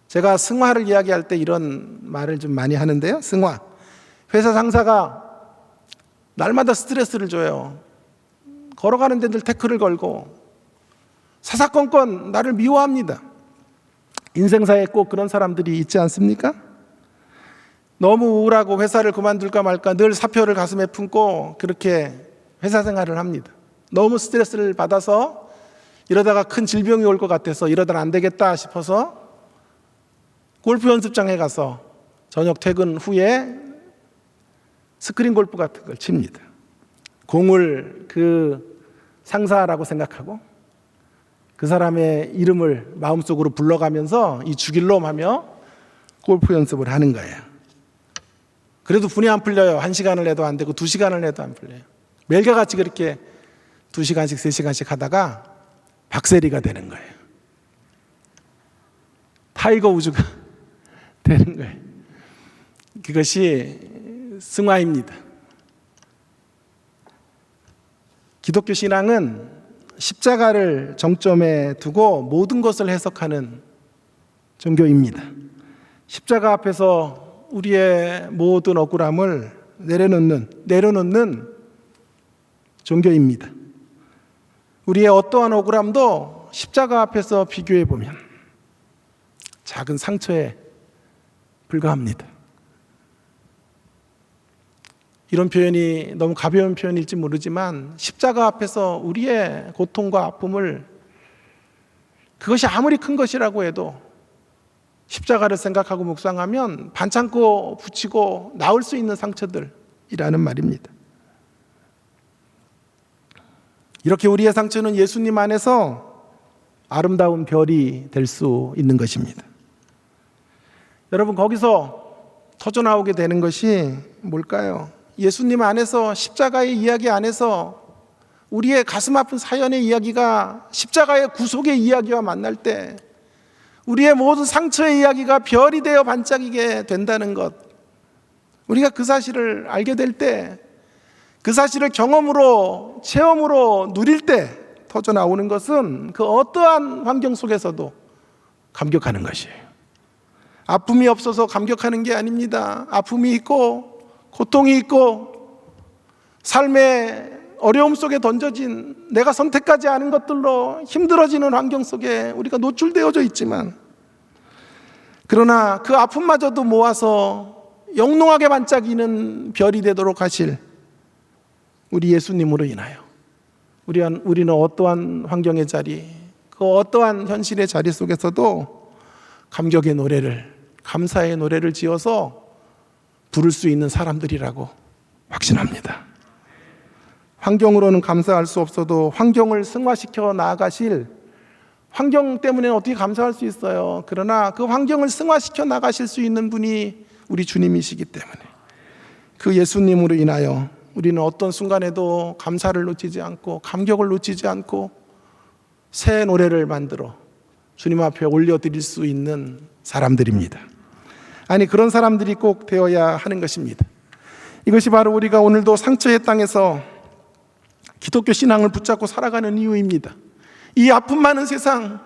Speaker 1: 제가 승화를 이야기할 때 이런 말을 좀 많이 하는데요. 승화. 회사 상사가 날마다 스트레스를 줘요. 걸어가는 데들 태클을 걸고 사사건건 나를 미워합니다. 인생사에 꼭 그런 사람들이 있지 않습니까? 너무 우울하고 회사를 그만둘까 말까 늘 사표를 가슴에 품고 그렇게 회사 생활을 합니다. 너무 스트레스를 받아서 이러다가 큰 질병이 올 것 같아서 이러다가 안 되겠다 싶어서 골프 연습장에 가서 저녁 퇴근 후에 스크린 골프 같은 걸 칩니다. 공을 그 상사라고 생각하고 그 사람의 이름을 마음속으로 불러가면서 이 죽일 놈 하며 골프 연습을 하는 거예요. 그래도 분이 안 풀려요. 1시간을 해도 안 되고 2시간을 해도 안 풀려요. 매일같이 그렇게 2시간씩 3시간씩 하다가 박세리가 되는 거예요. 타이거 우즈가 되는 거예요. 그것이 승화입니다. 기독교 신앙은 십자가를 정점에 두고 모든 것을 해석하는 종교입니다. 십자가 앞에서 우리의 모든 억울함을 내려놓는 종교입니다. 우리의 어떠한 억울함도 십자가 앞에서 비교해 보면 작은 상처에 불과합니다. 이런 표현이 너무 가벼운 표현일지 모르지만 십자가 앞에서 우리의 고통과 아픔을, 그것이 아무리 큰 것이라고 해도 십자가를 생각하고 묵상하면 반창고 붙이고 나을 수 있는 상처들이라는 말입니다. 이렇게 우리의 상처는 예수님 안에서 아름다운 별이 될 수 있는 것입니다. 여러분, 거기서 터져나오게 되는 것이 뭘까요? 예수님 안에서, 십자가의 이야기 안에서 우리의 가슴 아픈 사연의 이야기가 십자가의 구속의 이야기와 만날 때 우리의 모든 상처의 이야기가 별이 되어 반짝이게 된다는 것, 우리가 그 사실을 알게 될 때, 그 사실을 경험으로, 체험으로 누릴 때 터져나오는 것은 그 어떠한 환경 속에서도 감격하는 것이에요. 아픔이 없어서 감격하는 게 아닙니다. 아픔이 있고 고통이 있고 삶의 어려움 속에 던져진, 내가 선택하지 않은 것들로 힘들어지는 환경 속에 우리가 노출되어져 있지만, 그러나 그 아픔마저도 모아서 영롱하게 반짝이는 별이 되도록 하실 우리 예수님으로 인하여 우리는 어떠한 환경의 자리, 그 어떠한 현실의 자리 속에서도 감격의 노래를, 감사의 노래를 지어서 부를 수 있는 사람들이라고 확신합니다. 환경으로는 감사할 수 없어도 환경을 승화시켜 나아가실, 환경 때문에 어떻게 감사할 수 있어요? 그러나 그 환경을 승화시켜 나가실 수 있는 분이 우리 주님이시기 때문에 그 예수님으로 인하여 우리는 어떤 순간에도 감사를 놓치지 않고 감격을 놓치지 않고 새 노래를 만들어 주님 앞에 올려드릴 수 있는 사람들입니다. 아니, 그런 사람들이 꼭 되어야 하는 것입니다. 이것이 바로 우리가 오늘도 상처의 땅에서 기독교 신앙을 붙잡고 살아가는 이유입니다. 이 아픔 많은 세상,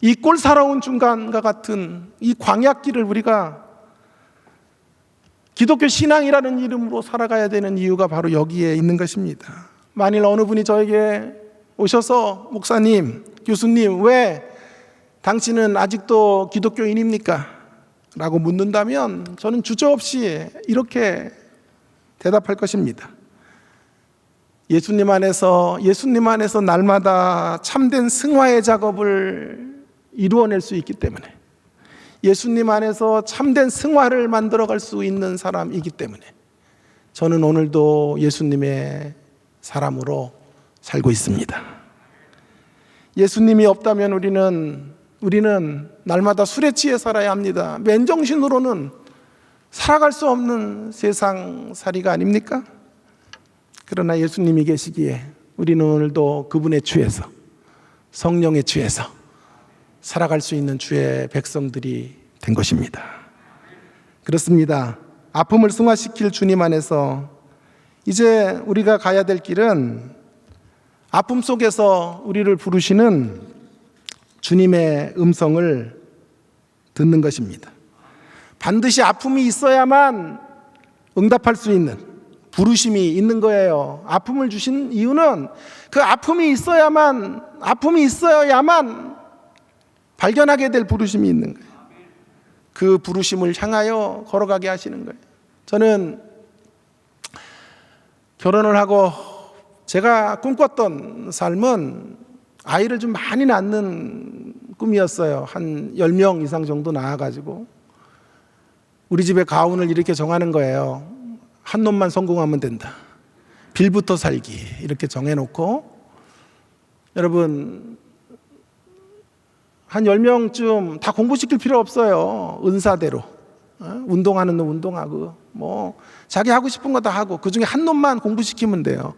Speaker 1: 이 꼴사러운 중간과 같은 이 광야길을 우리가 기독교 신앙이라는 이름으로 살아가야 되는 이유가 바로 여기에 있는 것입니다. 만일 어느 분이 저에게 오셔서 목사님, 교수님, 왜 당신은 아직도 기독교인입니까? 라고 묻는다면 저는 주저없이 이렇게 대답할 것입니다. 예수님 안에서 날마다 참된 승화의 작업을 이루어낼 수 있기 때문에, 예수님 안에서 참된 승화를 만들어갈 수 있는 사람이기 때문에 저는 오늘도 예수님의 사람으로 살고 있습니다. 예수님이 없다면 우리는 날마다 술에 취해 살아야 합니다. 맨정신으로는 살아갈 수 없는 세상살이가 아닙니까? 그러나 예수님이 계시기에 우리는 오늘도 그분의 취해서, 성령의 취해서 살아갈 수 있는 주의 백성들이 된 것입니다. 그렇습니다. 아픔을 승화시킬 주님 안에서 이제 우리가 가야 될 길은 아픔 속에서 우리를 부르시는 주님의 음성을 듣는 것입니다. 반드시 아픔이 있어야만 응답할 수 있는 부르심이 있는 거예요. 아픔을 주신 이유는 그 아픔이 있어야만 발견하게 될 부르심이 있는 거예요. 그 부르심을 향하여 걸어가게 하시는 거예요. 저는 결혼을 하고 제가 꿈꿨던 삶은 아이를 좀 많이 낳는 꿈이었어요. 한 10명 이상 정도 낳아가지고 우리 집에 가훈을 이렇게 정하는 거예요. 한 놈만 성공하면 된다. 빌부터 살기 이렇게 정해놓고, 여러분 한 10명쯤 다 공부시킬 필요 없어요. 은사대로 운동하는 놈 운동하고 뭐 자기 하고 싶은 거 다 하고 그중에 한 놈만 공부시키면 돼요.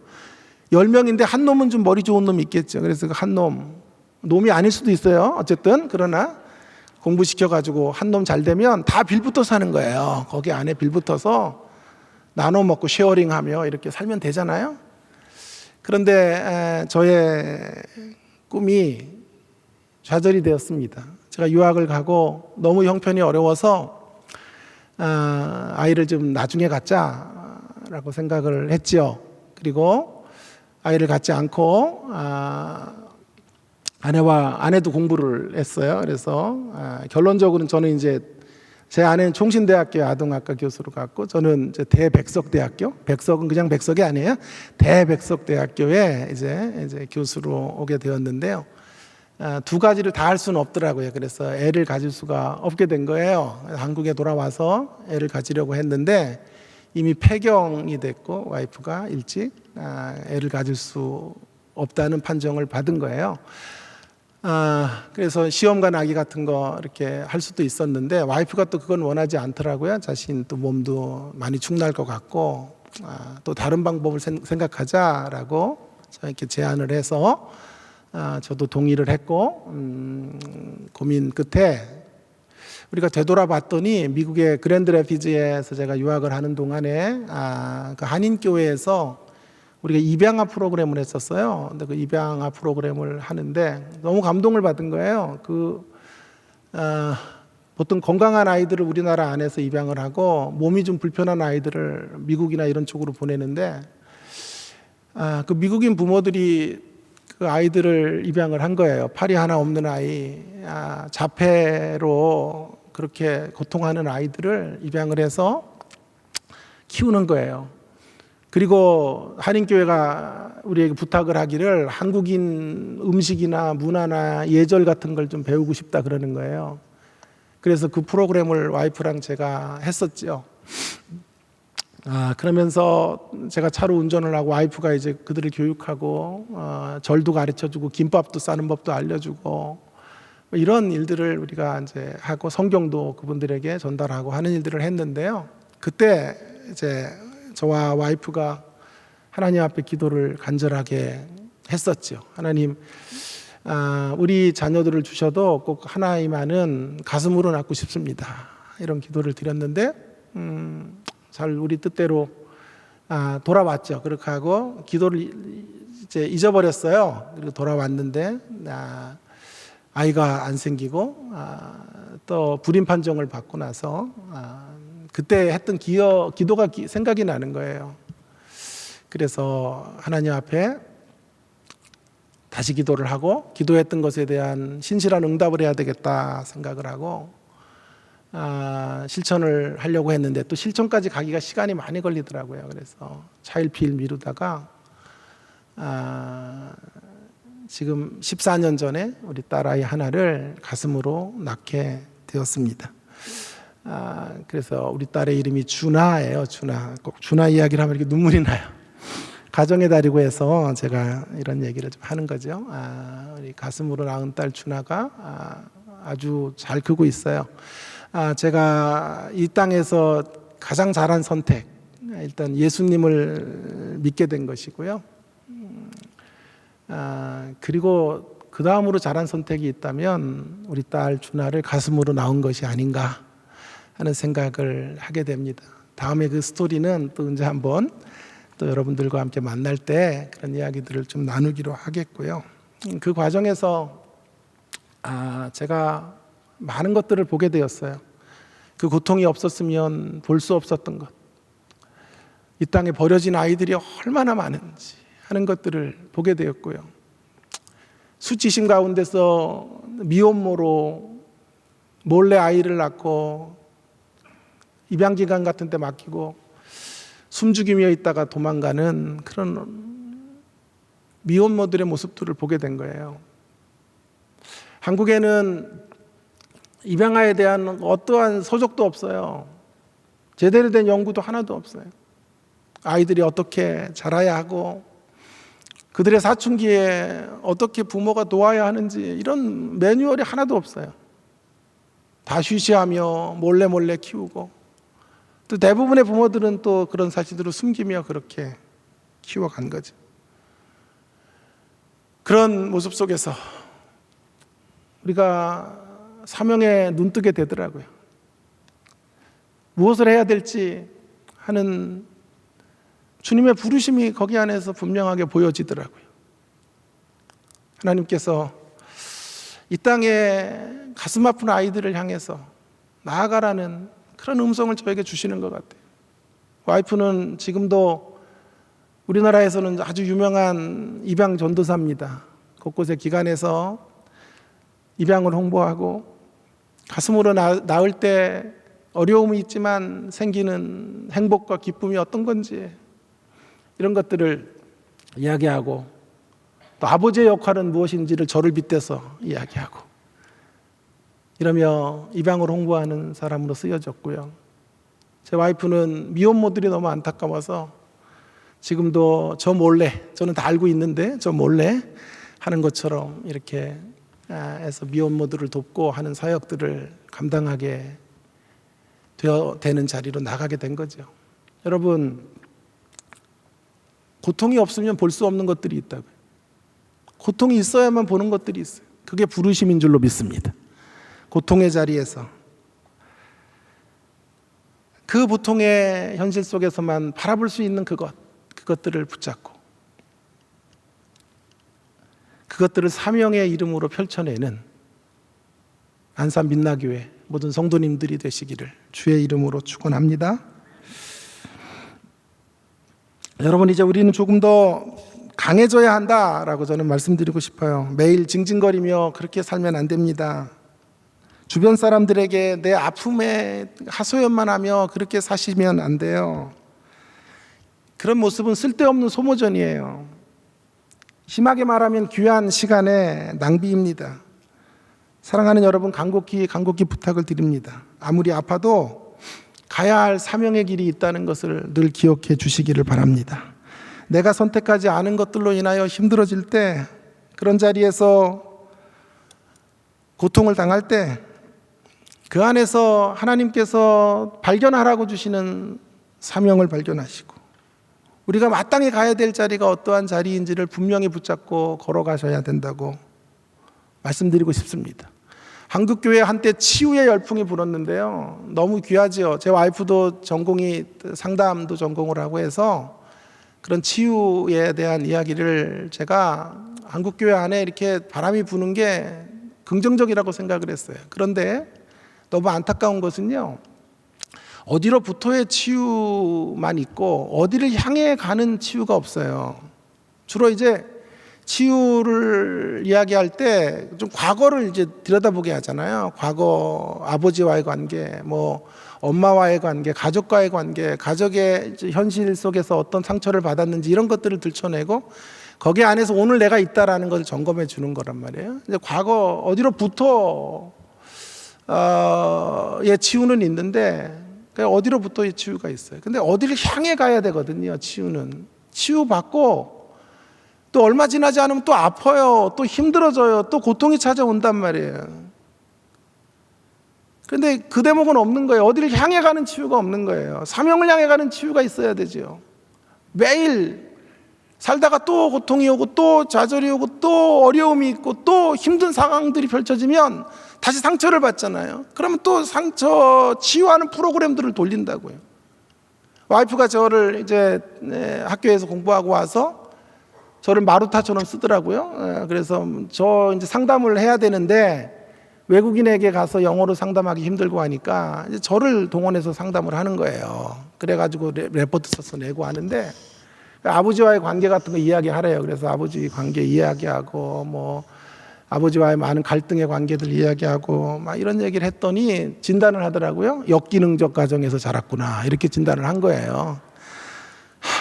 Speaker 1: 10명인데 한 놈은 좀 머리 좋은 놈이 있겠죠. 그래서 그 한 놈이 아닐 수도 있어요. 어쨌든 그러나 공부시켜가지고 한 놈 잘 되면 다 빌붙어 사는 거예요. 거기 안에 빌붙어서 나눠 먹고 쉐어링하며 이렇게 살면 되잖아요. 그런데 저의 꿈이 좌절이 되었습니다. 제가 유학을 가고 너무 형편이 어려워서 아이를 좀 나중에 갖자라고 생각을 했죠. 그리고 아이를 갖지 않고 아내도 공부를 했어요. 그래서 결론적으로는 저는 이제 제 아내는 총신대학교 아동학과 교수로 갔고 저는 이제 대백석대학교, 백석은 그냥 백석이 아니에요. 대백석대학교에 이제 교수로 오게 되었는데요. 두 가지를 다 할 수는 없더라고요. 그래서 애를 가질 수가 없게 된 거예요. 한국에 돌아와서 애를 가지려고 했는데 이미 폐경이 됐고 와이프가 일찍 애를 가질 수 없다는 판정을 받은 거예요. 그래서 시험관 아기 같은 거 이렇게 할 수도 있었는데 와이프가 또 그건 원하지 않더라고요. 자신 또 몸도 많이 축날 것 같고 또 다른 방법을 생각하자라고 저에게 제안을 해서 저도 동의를 했고 고민 끝에 우리가 되돌아봤더니 미국의 그랜드 래피즈에서 제가 유학을 하는 동안에 그 한인교회에서 우리가 입양아 프로그램을 했었어요. 근데 그 입양아 프로그램을 하는데 너무 감동을 받은 거예요. 보통 건강한 아이들을 우리나라 안에서 입양을 하고 몸이 좀 불편한 아이들을 미국이나 이런 쪽으로 보내는데 그 미국인 부모들이 그 아이들을 입양을 한 거예요. 팔이 하나 없는 아이, 자폐로 그렇게 고통하는 아이들을 입양을 해서 키우는 거예요. 그리고 한인교회가 우리에게 부탁을 하기를 한국인 음식이나 문화나 예절 같은 걸 좀 배우고 싶다 그러는 거예요. 그래서 그 프로그램을 와이프랑 제가 했었죠. 그러면서 제가 차로 운전을 하고 와이프가 이제 그들을 교육하고 절도 가르쳐주고 김밥도 싸는 법도 알려주고 이런 일들을 우리가 이제 하고 성경도 그분들에게 전달하고 하는 일들을 했는데요. 그때 이제 저와 와이프가 하나님 앞에 기도를 간절하게 했었죠. 하나님, 우리 자녀들을 주셔도 꼭 하나이만은 가슴으로 낳고 싶습니다. 이런 기도를 드렸는데 잘 우리 뜻대로 돌아왔죠. 그렇게 하고 기도를 이제 잊어버렸어요. 그리고 돌아왔는데 아이가 안 생기고 또 불임 판정을 받고 나서 그때 했던 기도가 생각이 나는 거예요. 그래서 하나님 앞에 다시 기도를 하고 기도했던 것에 대한 신실한 응답을 해야 되겠다 생각을 하고 실천을 하려고 했는데 또 실천까지 가기가 시간이 많이 걸리더라고요. 그래서 차일피일 미루다가 지금 14년 전에 우리 딸아이 하나를 가슴으로 낳게 되었습니다. 그래서 우리 딸의 이름이 준하예요. 준하. 꼭 준하 이야기를 하면 이렇게 눈물이 나요. 가정의 달이고 해서 제가 이런 얘기를 좀 하는 거죠. 우리 가슴으로 낳은 딸 준하가 아주 잘 크고 있어요. 제가 이 땅에서 가장 잘한 선택, 일단 예수님을 믿게 된 것이고요. 그리고 그 다음으로 잘한 선택이 있다면 우리 딸 준하를 가슴으로 낳은 것이 아닌가 하는 생각을 하게 됩니다. 다음에 그 스토리는 또 이제 한번 또 여러분들과 함께 만날 때 그런 이야기들을 좀 나누기로 하겠고요. 그 과정에서 제가 많은 것들을 보게 되었어요. 그 고통이 없었으면 볼 수 없었던 것, 이 땅에 버려진 아이들이 얼마나 많은지 하는 것들을 보게 되었고요. 수치심 가운데서 미혼모로 몰래 아이를 낳고 입양기관 같은 데 맡기고 숨죽이며 있다가 도망가는 그런 미혼모들의 모습들을 보게 된 거예요. 한국에는 입양아에 대한 어떠한 서적도 없어요. 제대로 된 연구도 하나도 없어요. 아이들이 어떻게 자라야 하고 그들의 사춘기에 어떻게 부모가 도와야 하는지 이런 매뉴얼이 하나도 없어요. 다 쉬쉬하며 몰래 키우고 또 대부분의 부모들은 또 그런 사실들을 숨기며 그렇게 키워간 거죠. 그런 모습 속에서 우리가 사명에 눈뜨게 되더라고요. 무엇을 해야 될지 하는 주님의 부르심이 거기 안에서 분명하게 보여지더라고요. 하나님께서 이 땅에 가슴 아픈 아이들을 향해서 나아가라는 그런 음성을 저에게 주시는 것 같아요. 와이프는 지금도 우리나라에서는 아주 유명한 입양 전도사입니다. 곳곳에 기관에서 입양을 홍보하고, 가슴으로 낳을 때 어려움이 있지만 생기는 행복과 기쁨이 어떤 건지 이런 것들을 이야기하고, 또 아버지의 역할은 무엇인지를 저를 빗대서 이야기하고, 이러며 입양을 홍보하는 사람으로 쓰여졌고요. 제 와이프는 미혼모들이 너무 안타까워서 지금도 저 몰래, 저는 다 알고 있는데 저 몰래 하는 것처럼 이렇게 해서 미혼모들을 돕고 하는 사역들을 감당하게 되는 자리로 나가게 된 거죠. 여러분, 고통이 없으면 볼 수 없는 것들이 있다고요. 고통이 있어야만 보는 것들이 있어요. 그게 부르심인 줄로 믿습니다. 고통의 자리에서, 그 고통의 현실 속에서만 바라볼 수 있는 그것들을 붙잡고, 그것들을 사명의 이름으로 펼쳐내는 안산 민나교회 모든 성도님들이 되시기를 주의 이름으로 축원합니다. 여러분, 이제 우리는 조금 더 강해져야 한다라고 저는 말씀드리고 싶어요. 매일 징징거리며 그렇게 살면 안 됩니다. 주변 사람들에게 내 아픔에 하소연만 하며 그렇게 사시면 안 돼요. 그런 모습은 쓸데없는 소모전이에요. 심하게 말하면 귀한 시간의 낭비입니다. 사랑하는 여러분, 간곡히 부탁을 드립니다. 아무리 아파도 가야 할 사명의 길이 있다는 것을 늘 기억해 주시기를 바랍니다. 내가 선택하지 않은 것들로 인하여 힘들어질 때, 그런 자리에서 고통을 당할 때, 그 안에서 하나님께서 발견하라고 주시는 사명을 발견하시고, 우리가 마땅히 가야 될 자리가 어떠한 자리인지를 분명히 붙잡고 걸어가셔야 된다고 말씀드리고 싶습니다. 한국교회 한때 치유의 열풍이 불었는데요, 너무 귀하지요. 제 와이프도 전공이 상담도 전공을 하고 해서 그런 치유에 대한 이야기를 제가 한국교회 안에 이렇게 바람이 부는 게 긍정적이라고 생각을 했어요. 그런데 너무 안타까운 것은요, 어디로부터의 치유만 있고 어디를 향해 가는 치유가 없어요. 주로 이제 치유를 이야기할 때 좀 과거를 이제 들여다보게 하잖아요. 과거 아버지와의 관계, 뭐 엄마와의 관계, 가족과의 관계, 가족의 현실 속에서 어떤 상처를 받았는지 이런 것들을 들춰내고 거기 안에서 오늘 내가 있다라는 것을 점검해 주는 거란 말이에요. 이제 과거 어디로부터 의 치유는 있는데 어디로부터의 치유가 있어요. 근데 어디를 향해 가야 되거든요. 치유는 치유받고 또 얼마 지나지 않으면 또 아파요, 또 힘들어져요, 또 고통이 찾아온단 말이에요. 그런데 그 대목은 없는 거예요. 어디를 향해 가는 치유가 없는 거예요. 사명을 향해 가는 치유가 있어야 되죠. 매일 살다가 또 고통이 오고 또 좌절이 오고 또 어려움이 있고 또 힘든 상황들이 펼쳐지면 다시 상처를 받잖아요. 그러면 또 상처 치유하는 프로그램들을 돌린다고요. 와이프가 저를 이제 학교에서 공부하고 와서 저를 마루타처럼 쓰더라고요. 그래서 저 이제 상담을 해야 되는데 외국인에게 가서 영어로 상담하기 힘들고 하니까 이제 저를 동원해서 상담을 하는 거예요. 그래가지고 레포트 써서 내고 하는데 아버지와의 관계 같은 거 이야기하래요. 그래서 아버지 관계 이야기하고 뭐 아버지와의 많은 갈등의 관계들 이야기하고 막 이런 얘기를 했더니 진단을 하더라고요. 역기능적 가정에서 자랐구나, 이렇게 진단을 한 거예요.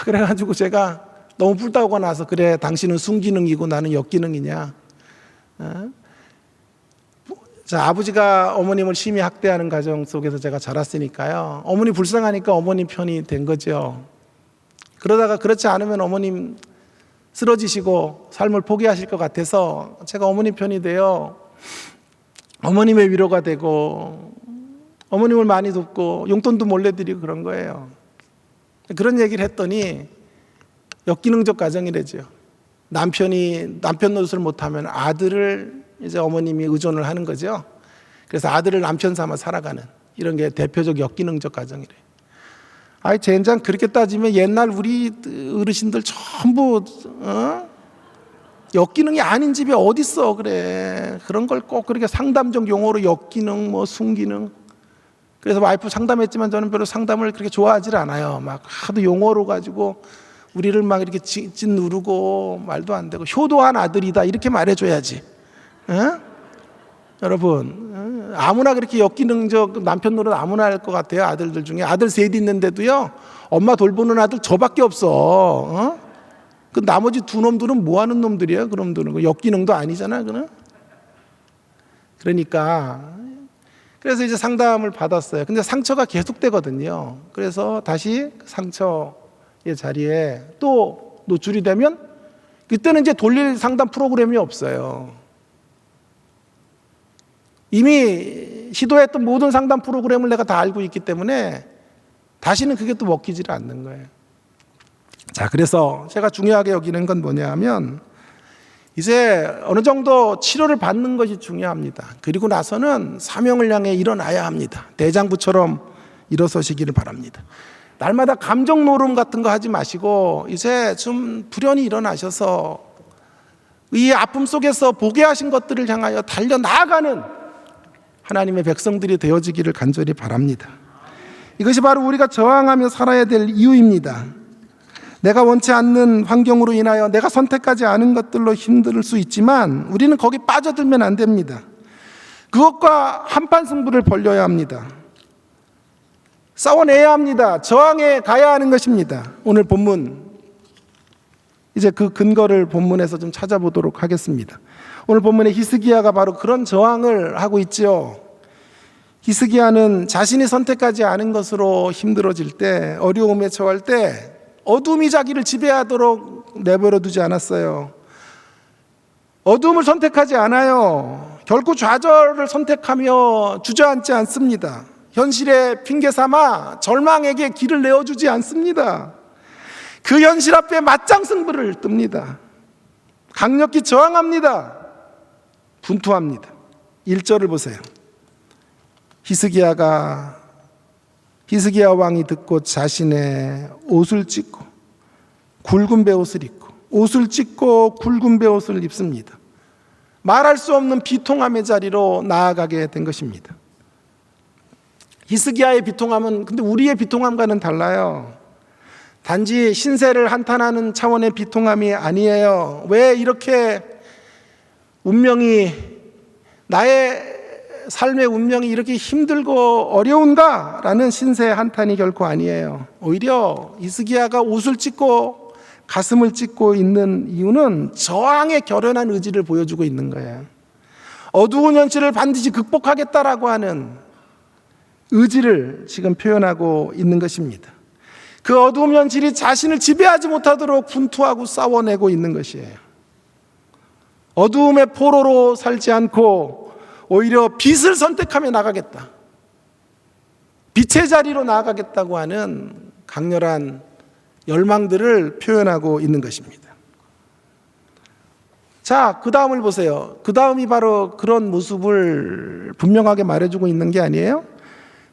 Speaker 1: 그래가지고 제가 너무 불타오고 나서, 그래 당신은 순기능이고 나는 역기능이냐. 자, 아버지가 어머님을 심히 학대하는 가정 속에서 제가 자랐으니까요, 어머니 불쌍하니까 어머님 편이 된 거죠. 그러다가 그렇지 않으면 어머님 쓰러지시고 삶을 포기하실 것 같아서 제가 어머님 편이 되어 어머님의 위로가 되고 어머님을 많이 돕고 용돈도 몰래 드리고 그런 거예요. 그런 얘기를 했더니 역기능적 가정이래죠. 남편 노릇을 못하면 아들을 이제 어머님이 의존을 하는 거죠. 그래서 아들을 남편 삼아 살아가는 이런 게 대표적 역기능적 가정이래요. 아이 젠장 그렇게 따지면 옛날 우리 어르신들 전부 역기능이 아닌 집이 어딨어. 그래, 그런 걸 꼭 그렇게 상담적 용어로 역기능 뭐 순기능. 그래서 와이프 상담했지만 저는 별로 상담을 그렇게 좋아하지 않아요. 막 하도 용어로 가지고 우리를 막 이렇게 짓누르고 말도 안 되고. 효도한 아들이다 이렇게 말해줘야지. 여러분, 아무나 그렇게 역기능적 남편 노릇 아무나 할 것 같아요. 아들들 중에 아들 셋 있는데도요, 엄마 돌보는 아들 저밖에 없어. 그 나머지 두 놈들은 뭐 하는 놈들이야? 그 놈들은 역기능도 아니잖아. 그러니까 그래서 이제 상담을 받았어요. 근데 상처가 계속되거든요. 그래서 다시 상처의 자리에 또 노출이 되면 그때는 이제 돌릴 상담 프로그램이 없어요. 이미 시도했던 모든 상담 프로그램을 내가 다 알고 있기 때문에 다시는 그게 또 먹히지를 않는 거예요. 자, 그래서 제가 중요하게 여기는 건 뭐냐 하면 이제 어느 정도 치료를 받는 것이 중요합니다. 그리고 나서는 사명을 향해 일어나야 합니다. 대장부처럼 일어서시기를 바랍니다. 날마다 감정 노름 같은 거 하지 마시고 이제 좀 불현이 일어나셔서 이 아픔 속에서 보게 하신 것들을 향하여 달려 나아가는 하나님의 백성들이 되어지기를 간절히 바랍니다. 이것이 바로 우리가 저항하며 살아야 될 이유입니다. 내가 원치 않는 환경으로 인하여 내가 선택하지 않은 것들로 힘들 수 있지만 우리는 거기 빠져들면 안 됩니다. 그것과 한판 승부를 벌려야 합니다. 싸워내야 합니다. 저항해 가야 하는 것입니다. 오늘 본문, 이제 그 근거를 본문에서 좀 찾아보도록 하겠습니다. 오늘 본문에 히스기야가 바로 그런 저항을 하고 있죠. 히스기야는 자신이 선택하지 않은 것으로 힘들어질 때, 어려움에 처할 때 어둠이 자기를 지배하도록 내버려 두지 않았어요. 어둠을 선택하지 않아요. 결코 좌절을 선택하며 주저앉지 않습니다. 현실에 핑계 삼아 절망에게 길을 내어주지 않습니다. 그 현실 앞에 맞짱 승부를 뜹니다. 강력히 저항합니다. 분투합니다. 1절을 보세요. 히스기야 왕이 듣고 자신의 옷을 찢고 굵은 베옷을 입고 옷을 찢고 굵은 베옷을 입습니다. 말할 수 없는 비통함의 자리로 나아가게 된 것입니다. 히스기야의 비통함은 근데 우리의 비통함과는 달라요. 단지 신세를 한탄하는 차원의 비통함이 아니에요. 왜 이렇게 운명이, 나의 삶의 운명이 이렇게 힘들고 어려운가? 라는 신세의 한탄이 결코 아니에요. 오히려 히스기야가 옷을 찢고 가슴을 찢고 있는 이유는 저항의 결연한 의지를 보여주고 있는 거예요. 어두운 현실을 반드시 극복하겠다라고 하는 의지를 지금 표현하고 있는 것입니다. 그 어두운 현실이 자신을 지배하지 못하도록 분투하고 싸워내고 있는 것이에요. 어두움의 포로로 살지 않고 오히려 빛을 선택하며 나가겠다, 빛의 자리로 나아가겠다고 하는 강렬한 열망들을 표현하고 있는 것입니다. 자, 그 다음을 보세요. 그 다음이 바로 그런 모습을 분명하게 말해주고 있는 게 아니에요?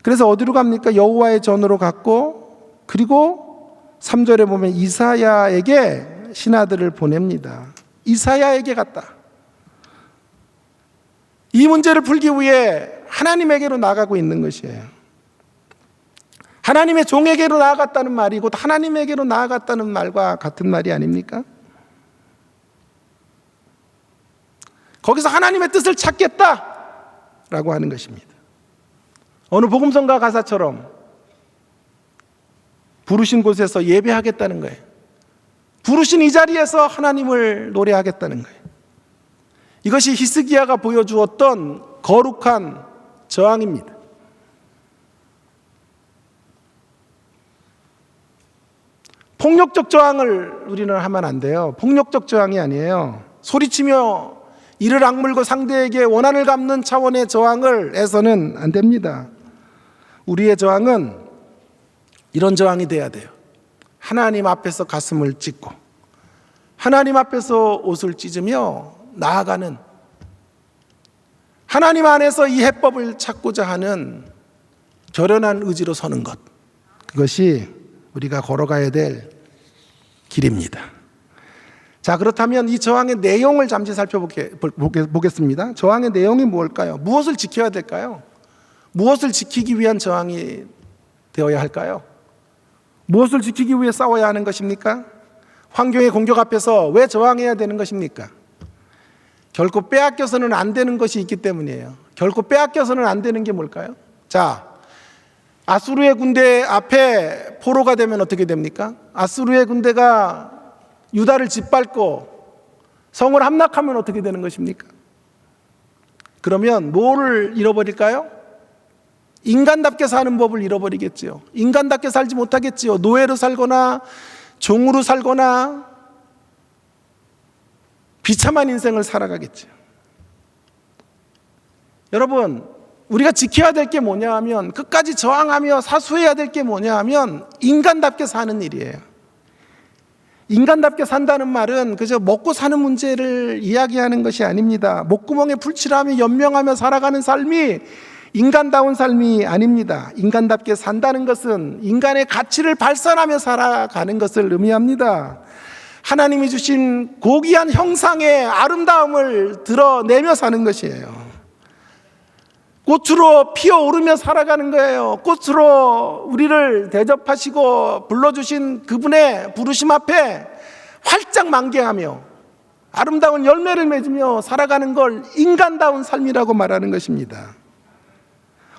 Speaker 1: 그래서 어디로 갑니까? 여호와의 전으로 갔고, 그리고 3절에 보면 이사야에게 신하들을 보냅니다. 이사야에게 갔다. 이 문제를 풀기 위해 하나님에게로 나가고 있는 것이에요. 하나님의 종에게로 나아갔다는 말이 곧 하나님에게로 나아갔다는 말과 같은 말이 아닙니까? 거기서 하나님의 뜻을 찾겠다라고 하는 것입니다. 어느 복음성가 가사처럼 부르신 곳에서 예배하겠다는 거예요. 부르신 이 자리에서 하나님을 노래하겠다는 거예요. 이것이 히스기야가 보여주었던 거룩한 저항입니다. 폭력적 저항을 우리는 하면 안 돼요. 폭력적 저항이 아니에요. 소리치며 이를 악물고 상대에게 원한을 갚는 차원의 저항을 해서는 안 됩니다. 우리의 저항은 이런 저항이 돼야 돼요. 하나님 앞에서 가슴을 찢고 하나님 앞에서 옷을 찢으며 나아가는, 하나님 안에서 이 해법을 찾고자 하는 결연한 의지로 서는 것, 그것이 우리가 걸어가야 될 길입니다. 자, 그렇다면 이 저항의 내용을 잠시 살펴보겠습니다. 저항의 내용이 뭘까요? 무엇을 지켜야 될까요? 무엇을 지키기 위한 저항이 되어야 할까요? 무엇을 지키기 위해 싸워야 하는 것입니까? 환경의 공격 앞에서 왜 저항해야 되는 것입니까? 결코 빼앗겨서는 안 되는 것이 있기 때문이에요. 결코 빼앗겨서는 안 되는 게 뭘까요? 자, 아수르의 군대 앞에 포로가 되면 어떻게 됩니까? 아수르의 군대가 유다를 짓밟고 성을 함락하면 어떻게 되는 것입니까? 그러면 뭐를 잃어버릴까요? 인간답게 사는 법을 잃어버리겠지요. 인간답게 살지 못하겠지요. 노예로 살거나 종으로 살거나 비참한 인생을 살아가겠죠. 여러분, 우리가 지켜야 될 게 뭐냐 하면, 끝까지 저항하며 사수해야 될 게 뭐냐 하면 인간답게 사는 일이에요. 인간답게 산다는 말은 그저 먹고 사는 문제를 이야기하는 것이 아닙니다. 목구멍에 불칠하며 연명하며 살아가는 삶이 인간다운 삶이 아닙니다. 인간답게 산다는 것은 인간의 가치를 발산하며 살아가는 것을 의미합니다. 하나님이 주신 고귀한 형상의 아름다움을 드러내며 사는 것이에요. 꽃으로 피어오르며 살아가는 거예요. 꽃으로 우리를 대접하시고 불러주신 그분의 부르심 앞에 활짝 만개하며 아름다운 열매를 맺으며 살아가는 걸 인간다운 삶이라고 말하는 것입니다.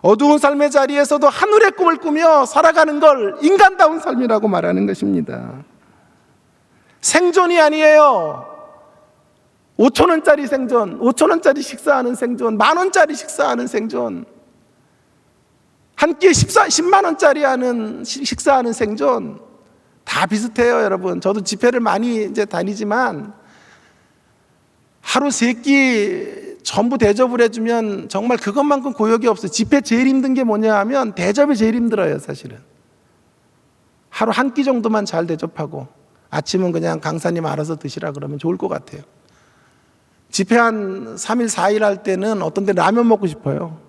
Speaker 1: 어두운 삶의 자리에서도 하늘의 꿈을 꾸며 살아가는 걸 인간다운 삶이라고 말하는 것입니다. 생존이 아니에요. 5,000원짜리 생존, 5,000원짜리 식사하는 생존, 10,000원짜리 식사하는 생존, 한 끼에 10만원짜리 하는 식사하는 생존, 다 비슷해요, 여러분. 저도 집회를 많이 이제 다니지만 하루 3끼 전부 대접을 해주면 정말 그것만큼 고역이 없어요. 집회 제일 힘든 게 뭐냐 하면 대접이 제일 힘들어요, 사실은. 하루 한 끼 정도만 잘 대접하고 아침은 그냥 강사님 알아서 드시라 그러면 좋을 것 같아요. 집회 한 3일, 4일 할 때는 어떤 때 라면 먹고 싶어요.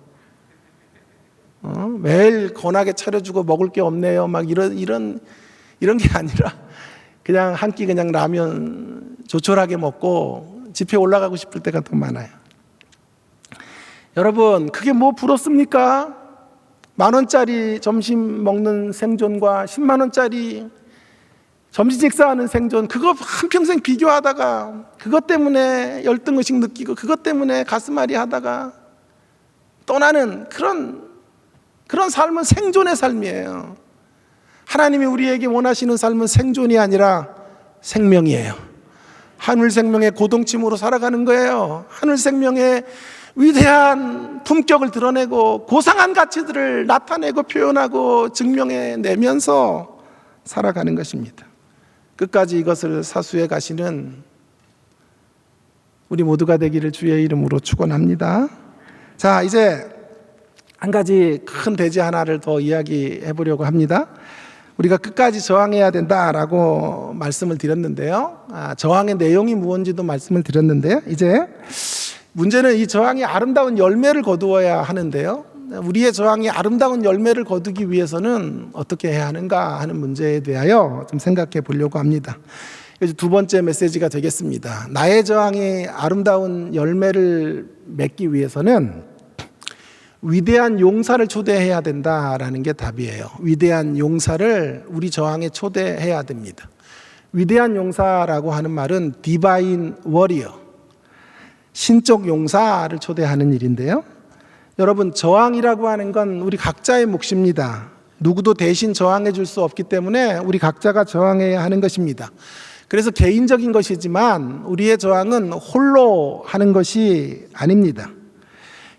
Speaker 1: 매일 건하게 차려주고 먹을 게 없네요. 막 이런 게 아니라 그냥 한 끼 그냥 라면 조촐하게 먹고 집회 올라가고 싶을 때가 더 많아요. 여러분, 그게 뭐 부럽습니까? 10,000원짜리 점심 먹는 생존과 10만원짜리 점심 식사하는 생존, 그거 한평생 비교하다가 그것 때문에 열등의식 느끼고 그것 때문에 가슴앓이 하다가 떠나는 그런 삶은 생존의 삶이에요. 하나님이 우리에게 원하시는 삶은 생존이 아니라 생명이에요. 하늘 생명의 고동침으로 살아가는 거예요. 하늘 생명의 위대한 품격을 드러내고 고상한 가치들을 나타내고 표현하고 증명해내면서 살아가는 것입니다. 끝까지 이것을 사수해 가시는 우리 모두가 되기를 주의 이름으로 축원합니다. 자, 이제 한 가지 큰 대지 하나를 더 이야기해 보려고 합니다. 우리가 끝까지 저항해야 된다라고 말씀을 드렸는데요. 저항의 내용이 무엇인지도 말씀을 드렸는데요. 이제 문제는 이 저항이 아름다운 열매를 거두어야 하는데요. 우리의 저항이 아름다운 열매를 거두기 위해서는 어떻게 해야 하는가 하는 문제에 대하여 좀 생각해 보려고 합니다. 그래서 두 번째 메시지가 되겠습니다. 나의 저항이 아름다운 열매를 맺기 위해서는 위대한 용사를 초대해야 된다라는 게 답이에요. 위대한 용사를 우리 저항에 초대해야 됩니다. 위대한 용사라고 하는 말은 디바인 워리어, 신적 용사를 초대하는 일인데요. 여러분, 저항이라고 하는 건 우리 각자의 몫입니다. 누구도 대신 저항해 줄 수 없기 때문에 우리 각자가 저항해야 하는 것입니다. 그래서 개인적인 것이지만 우리의 저항은 홀로 하는 것이 아닙니다.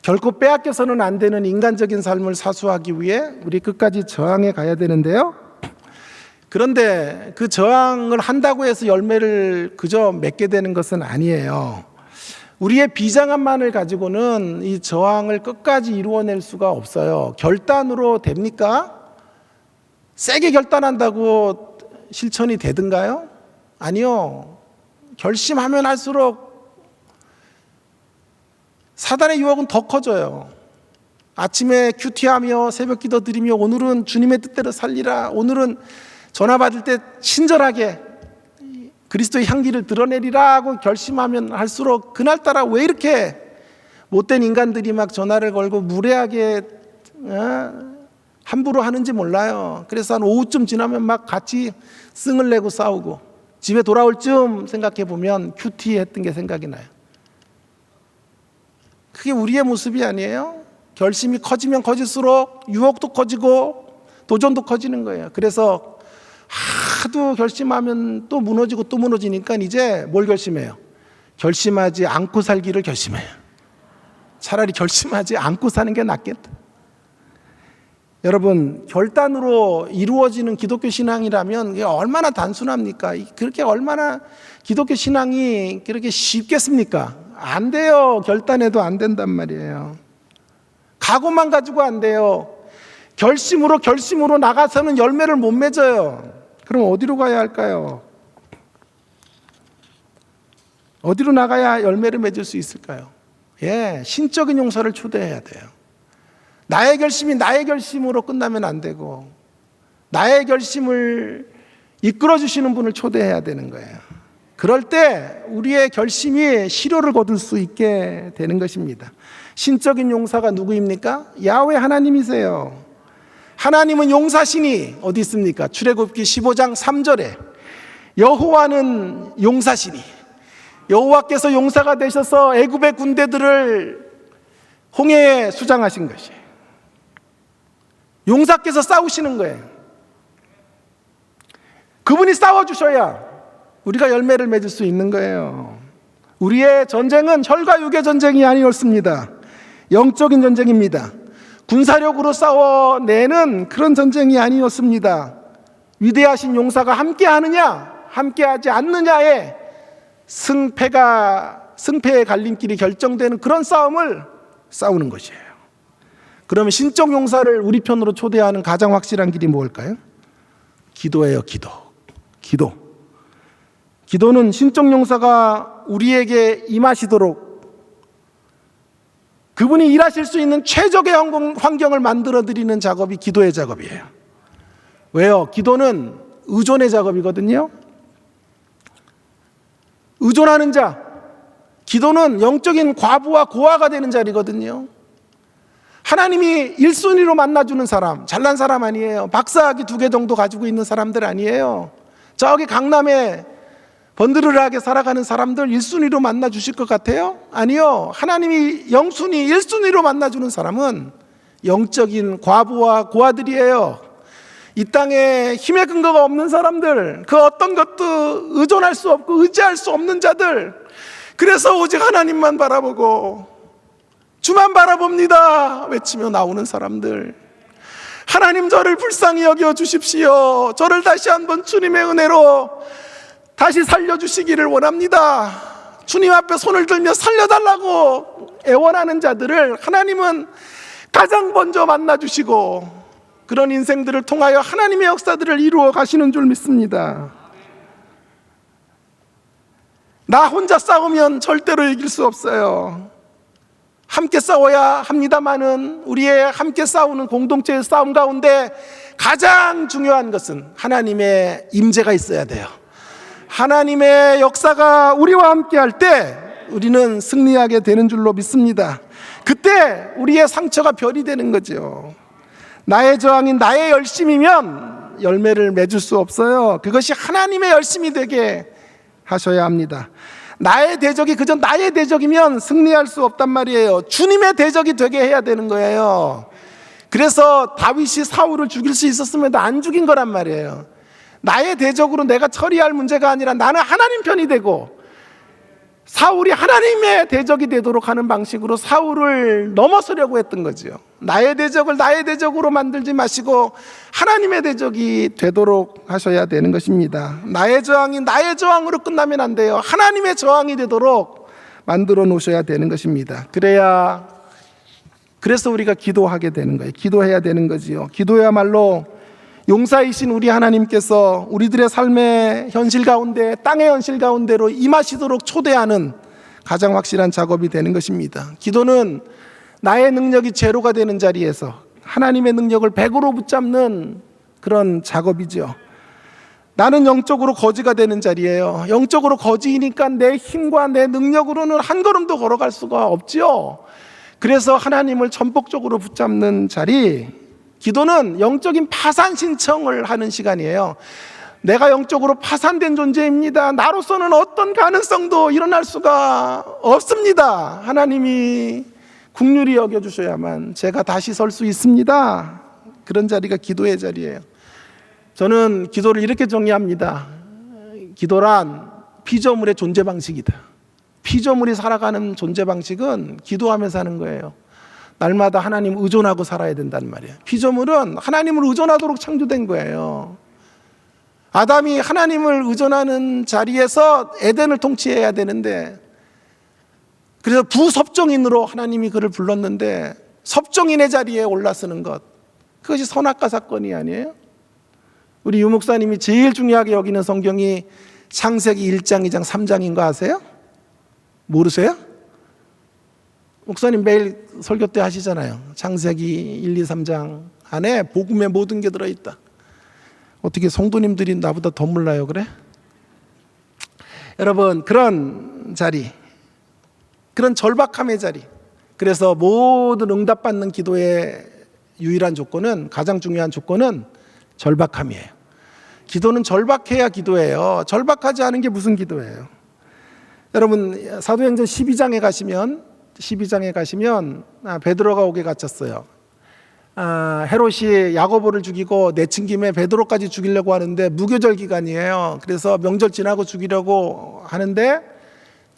Speaker 1: 결코 빼앗겨서는 안 되는 인간적인 삶을 사수하기 위해 우리 끝까지 저항해 가야 되는데요. 그런데 그 저항을 한다고 해서 열매를 그저 맺게 되는 것은 아니에요. 우리의 비장함만을 가지고는 이 저항을 끝까지 이루어낼 수가 없어요. 결단으로 됩니까? 세게 결단한다고 실천이 되든가요? 아니요. 결심하면 할수록 사단의 유혹은 더 커져요. 아침에 큐티하며 새벽 기도 드리며 오늘은 주님의 뜻대로 살리라, 오늘은 전화 받을 때 친절하게 그리스도의 향기를 드러내리라고 결심하면 할수록 그날따라 왜 이렇게 못된 인간들이 막 전화를 걸고 무례하게 함부로 하는지 몰라요. 그래서 한 오후쯤 지나면 막 같이 승을 내고 싸우고, 집에 돌아올 쯤 생각해 보면 큐티 했던 게 생각이 나요. 그게 우리의 모습이 아니에요? 결심이 커지면 커질수록 유혹도 커지고 도전도 커지는 거예요. 그래서 하도 결심하면 또 무너지고 또 무너지니까 이제 뭘 결심해요? 결심하지 않고 살기를 결심해요. 차라리 결심하지 않고 사는 게 낫겠다. 여러분, 결단으로 이루어지는 기독교 신앙이라면 이게 얼마나 단순합니까? 그렇게 얼마나 기독교 신앙이 그렇게 쉽겠습니까? 안 돼요. 결단해도 안 된단 말이에요. 각오만 가지고 안 돼요. 결심으로 나가서는 열매를 못 맺어요. 그럼 어디로 가야 할까요? 어디로 나가야 열매를 맺을 수 있을까요? 신적인 용사를 초대해야 돼요. 나의 결심이 나의 결심으로 끝나면 안 되고, 나의 결심을 이끌어 주시는 분을 초대해야 되는 거예요. 그럴 때 우리의 결심이 실효를 거둘 수 있게 되는 것입니다. 신적인 용사가 누구입니까? 야훼 하나님이세요. 하나님은 용사시니 어디 있습니까? 출애굽기 15장 3절에 여호와는 용사시니, 여호와께서 용사가 되셔서 애굽의 군대들을 홍해에 수장하신 것이에요. 용사께서 싸우시는 거예요. 그분이 싸워주셔야 우리가 열매를 맺을 수 있는 거예요. 우리의 전쟁은 혈과 육의 전쟁이 아니었습니다. 영적인 전쟁입니다. 군사력으로 싸워내는 그런 전쟁이 아니었습니다. 위대하신 용사가 함께하느냐 함께하지 않느냐에 승패의 갈림길이 결정되는 그런 싸움을 싸우는 것이에요. 그러면 신적 용사를 우리 편으로 초대하는 가장 확실한 길이 뭘까요? 기도예요. 기도는 신적 용사가 우리에게 임하시도록 그분이 일하실 수 있는 최적의 환경을 만들어드리는 작업이 기도의 작업이에요. 왜요? 기도는 의존의 작업이거든요. 의존하는 자, 기도는 영적인 과부와 고아가 되는 자리거든요. 하나님이 1순위로 만나주는 사람, 잘난 사람 아니에요. 박사학위 2개 정도 가지고 있는 사람들 아니에요. 저기 강남에 번드르르하게 살아가는 사람들 1순위로 만나주실 것 같아요? 아니요. 하나님이 영순위 1순위로 만나주는 사람은 영적인 과부와 고아들이에요. 이 땅에 힘의 근거가 없는 사람들, 그 어떤 것도 의존할 수 없고 의지할 수 없는 자들, 그래서 오직 하나님만 바라보고 주만 바라봅니다 외치며 나오는 사람들, 하나님 저를 불쌍히 여겨 주십시오, 저를 다시 한번 주님의 은혜로 다시 살려주시기를 원합니다, 주님 앞에 손을 들며 살려달라고 애원하는 자들을 하나님은 가장 먼저 만나주시고 그런 인생들을 통하여 하나님의 역사들을 이루어 가시는 줄 믿습니다. 나 혼자 싸우면 절대로 이길 수 없어요. 함께 싸워야 합니다만은 우리의 함께 싸우는 공동체의 싸움 가운데 가장 중요한 것은 하나님의 임재가 있어야 돼요. 하나님의 역사가 우리와 함께 할 때 우리는 승리하게 되는 줄로 믿습니다. 그때 우리의 상처가 별이 되는 거죠. 나의 저항인 나의 열심이면 열매를 맺을 수 없어요. 그것이 하나님의 열심이 되게 하셔야 합니다. 나의 대적이 그저 나의 대적이면 승리할 수 없단 말이에요. 주님의 대적이 되게 해야 되는 거예요. 그래서 다윗이 사울을 죽일 수 있었음에도 안 죽인 거란 말이에요. 나의 대적으로 내가 처리할 문제가 아니라 나는 하나님 편이 되고 사울이 하나님의 대적이 되도록 하는 방식으로 사울을 넘어서려고 했던 거죠. 나의 대적을 나의 대적으로 만들지 마시고 하나님의 대적이 되도록 하셔야 되는 것입니다. 나의 저항이 나의 저항으로 끝나면 안 돼요. 하나님의 저항이 되도록 만들어 놓으셔야 되는 것입니다. 그래서 우리가 기도하게 되는 거예요. 기도해야 되는 거지요. 기도야말로 용사이신 우리 하나님께서 우리들의 삶의 현실 가운데, 땅의 현실 가운데로 임하시도록 초대하는 가장 확실한 작업이 되는 것입니다. 기도는 나의 능력이 제로가 되는 자리에서 하나님의 능력을 100으로 붙잡는 그런 작업이죠. 나는 영적으로 거지가 되는 자리예요. 영적으로 거지이니까 내 힘과 내 능력으로는 한 걸음도 걸어갈 수가 없지요. 그래서 하나님을 전폭적으로 붙잡는 자리, 기도는 영적인 파산 신청을 하는 시간이에요. 내가 영적으로 파산된 존재입니다. 나로서는 어떤 가능성도 일어날 수가 없습니다. 하나님이 긍휼히 여겨주셔야만 제가 다시 설 수 있습니다. 그런 자리가 기도의 자리예요. 저는 기도를 이렇게 정의합니다. 기도란 피조물의 존재 방식이다. 피조물이 살아가는 존재 방식은 기도하면서 사는 거예요. 날마다 하나님 의존하고 살아야 된단 말이에요. 피조물은 하나님을 의존하도록 창조된 거예요. 아담이 하나님을 의존하는 자리에서 에덴을 통치해야 되는데, 그래서 부섭정인으로 하나님이 그를 불렀는데 섭정인의 자리에 올라서는 것, 그것이 선악과 사건이 아니에요? 우리 유 목사님이 제일 중요하게 여기는 성경이 창세기 1장, 2장, 3장인 거 아세요? 모르세요? 목사님 매일 설교 때 하시잖아요. 창세기 1, 2, 3장 안에 복음의 모든 게 들어있다. 어떻게 성도님들이 나보다 더 몰라요, 그래? 여러분, 그런 자리, 그런 절박함의 자리, 그래서 모든 응답받는 기도의 유일한 조건은, 가장 중요한 조건은 절박함이에요. 기도는 절박해야 기도예요. 절박하지 않은 게 무슨 기도예요? 여러분, 사도행전 12장에 가시면 베드로가 옥에 갇혔어요. 헤롯이 야고보를 죽이고 내친 김에 베드로까지 죽이려고 하는데 무교절 기간이에요. 그래서 명절 지나고 죽이려고 하는데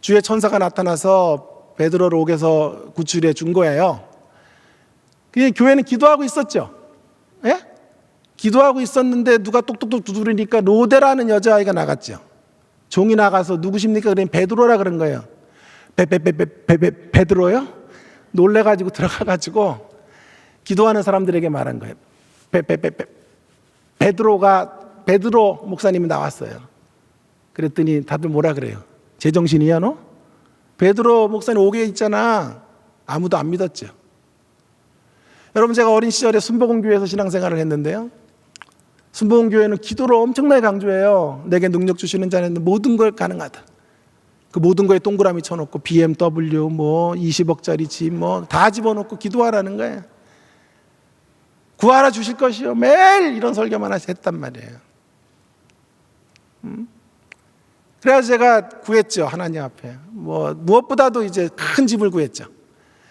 Speaker 1: 주의 천사가 나타나서 베드로를 옥에서 구출해 준 거예요. 교회는 기도하고 있었죠. 예? 기도하고 있었는데 누가 똑똑똑 두드리니까 로데라는 여자아이가 나갔죠. 종이 나가서 누구십니까? 그러니 베드로라 그런 거예요. 베드로요? 놀래가지고 들어가가지고 기도하는 사람들에게 말한 거예요. 베드로 목사님이 나왔어요. 그랬더니 다들 뭐라 그래요? 제정신이야 너? 베드로 목사님 옥에 있잖아. 아무도 안 믿었죠. 여러분, 제가 어린 시절에 순복음교회에서 신앙생활을 했는데요, 순복음교회는 기도를 엄청나게 강조해요. 내게 능력 주시는 자는 모든 걸 가능하다. 그 모든 거에 동그라미 쳐놓고 BMW 20억짜리 집 다 집어넣고 기도하라는 거예요. 구하라 주실 것이요, 매일 이런 설교만 했단 말이에요. 그래서 제가 구했죠, 하나님 앞에. 무엇보다도 이제 큰 집을 구했죠.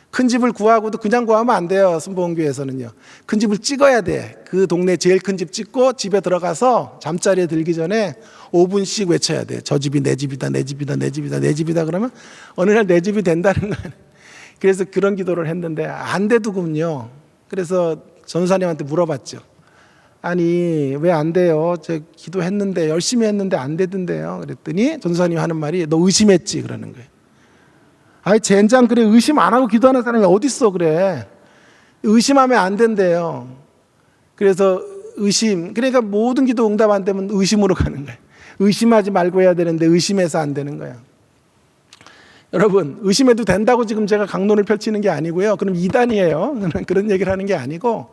Speaker 1: 큰 집을 구하고도 그냥 구하면 안 돼요. 순복음교회에서는요. 큰 집을 찍어야 돼. 그 동네 제일 큰 집 찍고 집에 들어가서 잠자리에 들기 전에 5분씩 외쳐야 돼. 저 집이 내 집이다, 내 집이다, 내 집이다, 내 집이다. 그러면 어느 날 내 집이 된다는 거예요. 그래서 그런 기도를 했는데 안 되더군요. 그래서 전사님한테 물어봤죠. 아니, 왜 안 돼요? 저 기도했는데, 열심히 했는데 안 되던데요. 그랬더니 전사님이 하는 말이, 너 의심했지? 그러는 거예요. 아이, 젠장, 그래. 의심 안 하고 기도하는 사람이 어딨어, 그래. 의심하면 안 된대요. 그래서 그러니까 모든 기도 응답 안 되면 의심으로 가는 거예요. 의심하지 말고 해야 되는데 의심해서 안 되는 거예요. 여러분, 의심해도 된다고 지금 제가 강론을 펼치는 게 아니고요. 그럼 이단이에요. 그런 얘기를 하는 게 아니고,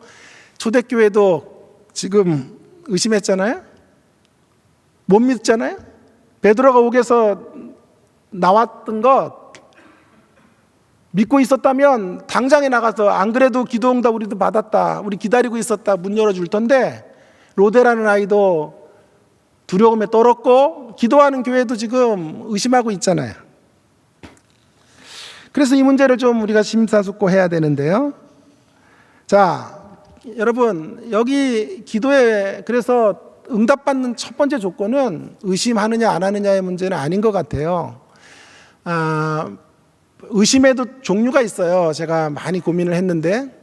Speaker 1: 초대교회도 지금 의심했잖아요? 못 믿잖아요? 베드로가 옥에서 나왔던 것 믿고 있었다면 당장에 나가서, 안 그래도 기도 응답 우리도 받았다, 우리 기다리고 있었다, 문 열어줄 텐데, 로데라는 아이도 두려움에 떨었고 기도하는 교회도 지금 의심하고 있잖아요. 그래서 이 문제를 좀 우리가 심사숙고해야 되는데요. 자, 여러분, 여기 기도에 그래서 응답받는 첫 번째 조건은 의심하느냐 안 하느냐의 문제는 아닌 것 같아요. 의심에도 종류가 있어요. 제가 많이 고민을 했는데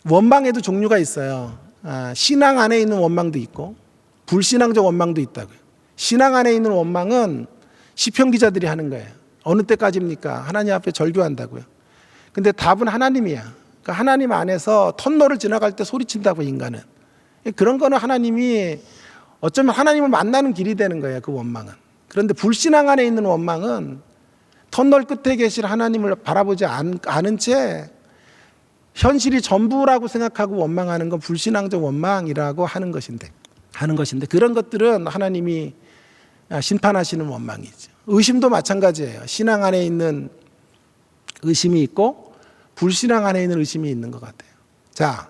Speaker 1: 원망에도 종류가 있어요. 신앙 안에 있는 원망도 있고 불신앙적 원망도 있다고요. 신앙 안에 있는 원망은 시편 기자들이 하는 거예요. 어느 때까지입니까? 하나님 앞에 절규한다고요. 근데 답은 하나님이야. 그러니까 하나님 안에서 터널을 지나갈 때 소리친다고, 인간은. 그런 거는 하나님이 어쩌면 하나님을 만나는 길이 되는 거예요, 그 원망은. 그런데 불신앙 안에 있는 원망은 터널 끝에 계실 하나님을 바라보지 않은 채 현실이 전부라고 생각하고 원망하는 건 불신앙적 원망이라고 하는 것인데, 하는 것인데, 그런 것들은 하나님이 심판하시는 원망이죠. 의심도 마찬가지예요. 신앙 안에 있는 의심이 있고 불신앙 안에 있는 의심이 있는 것 같아요. 자,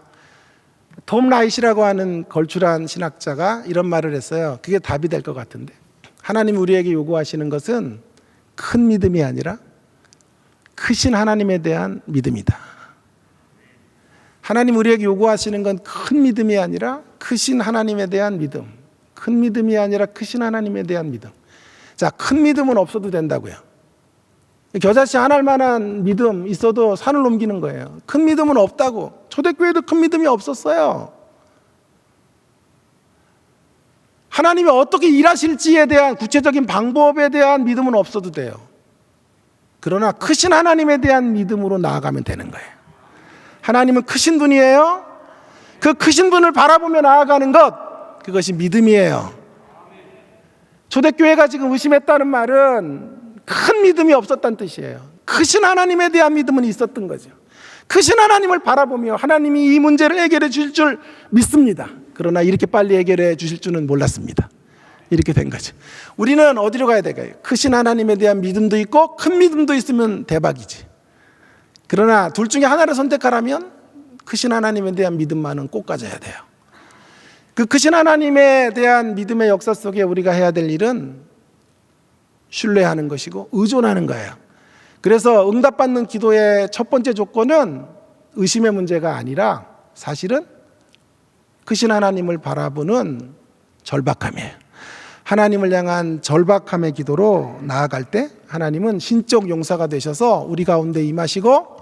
Speaker 1: 톰 라이시라고 하는 걸출한 신학자가 이런 말을 했어요. 그게 답이 될 것 같은데, 하나님 우리에게 요구하시는 것은 큰 믿음이 아니라 크신 하나님에 대한 믿음이다. 하나님 우리에게 요구하시는 건 큰 믿음이 아니라 크신 하나님에 대한 믿음. 큰 믿음이 아니라 크신 하나님에 대한 믿음. 자, 큰 믿음은 없어도 된다고요. 겨자씨 하나 할 만한 믿음 있어도 산을 옮기는 거예요. 큰 믿음은 없다고. 초대교회도 큰 믿음이 없었어요. 하나님이 어떻게 일하실지에 대한 구체적인 방법에 대한 믿음은 없어도 돼요. 그러나 크신 하나님에 대한 믿음으로 나아가면 되는 거예요. 하나님은 크신 분이에요. 그 크신 분을 바라보며 나아가는 것, 그것이 믿음이에요. 초대교회가 지금 의심했다는 말은 큰 믿음이 없었다는 뜻이에요. 크신 하나님에 대한 믿음은 있었던 거죠. 크신 하나님을 바라보며 하나님이 이 문제를 해결해 주실 줄 믿습니다. 그러나 이렇게 빨리 해결해 주실 줄은 몰랐습니다. 이렇게 된 거죠. 우리는 어디로 가야 될까요? 크신 하나님에 대한 믿음도 있고 큰 믿음도 있으면 대박이지. 그러나 둘 중에 하나를 선택하라면 크신 하나님에 대한 믿음만은 꼭 가져야 돼요. 그 크신 하나님에 대한 믿음의 역사 속에 우리가 해야 될 일은 신뢰하는 것이고 의존하는 거예요. 그래서 응답받는 기도의 첫 번째 조건은 의심의 문제가 아니라 사실은 크신 하나님을 바라보는 절박함이에요. 하나님을 향한 절박함의 기도로 나아갈 때 하나님은 신적 용사가 되셔서 우리 가운데 임하시고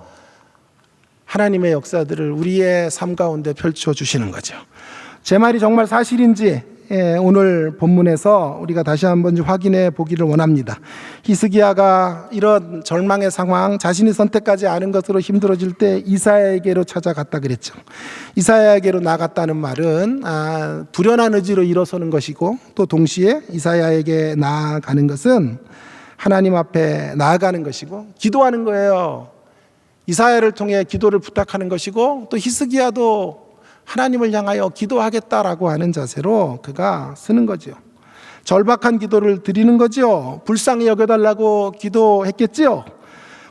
Speaker 1: 하나님의 역사들을 우리의 삶 가운데 펼쳐주시는 거죠. 제 말이 정말 사실인지 오늘 본문에서 우리가 다시 한번 확인해 보기를 원합니다. 히스기야가 이런 절망의 상황, 자신이 선택하지 않은 것으로 힘들어질 때 이사야에게로 찾아갔다 그랬죠. 이사야에게로 나갔다는 말은 불연한 의지로 일어서는 것이고, 또 동시에 이사야에게 나아가는 것은 하나님 앞에 나아가는 것이고 기도하는 거예요. 이사야를 통해 기도를 부탁하는 것이고, 또 히스기야도 하나님을 향하여 기도하겠다라고 하는 자세로 그가 쓰는 거죠. 절박한 기도를 드리는 거죠. 불쌍히 여겨달라고 기도했겠지요.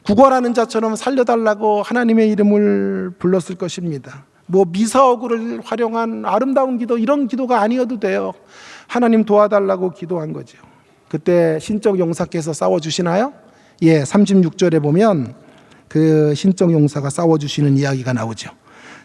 Speaker 1: 구걸하는 자처럼 살려달라고 하나님의 이름을 불렀을 것입니다. 뭐 미사오구를 활용한 아름다운 기도, 이런 기도가 아니어도 돼요. 하나님 도와달라고 기도한 거죠. 그때 신적 용사께서 싸워주시나요? 예, 36절에 보면 그 신적 용사가 싸워주시는 이야기가 나오죠.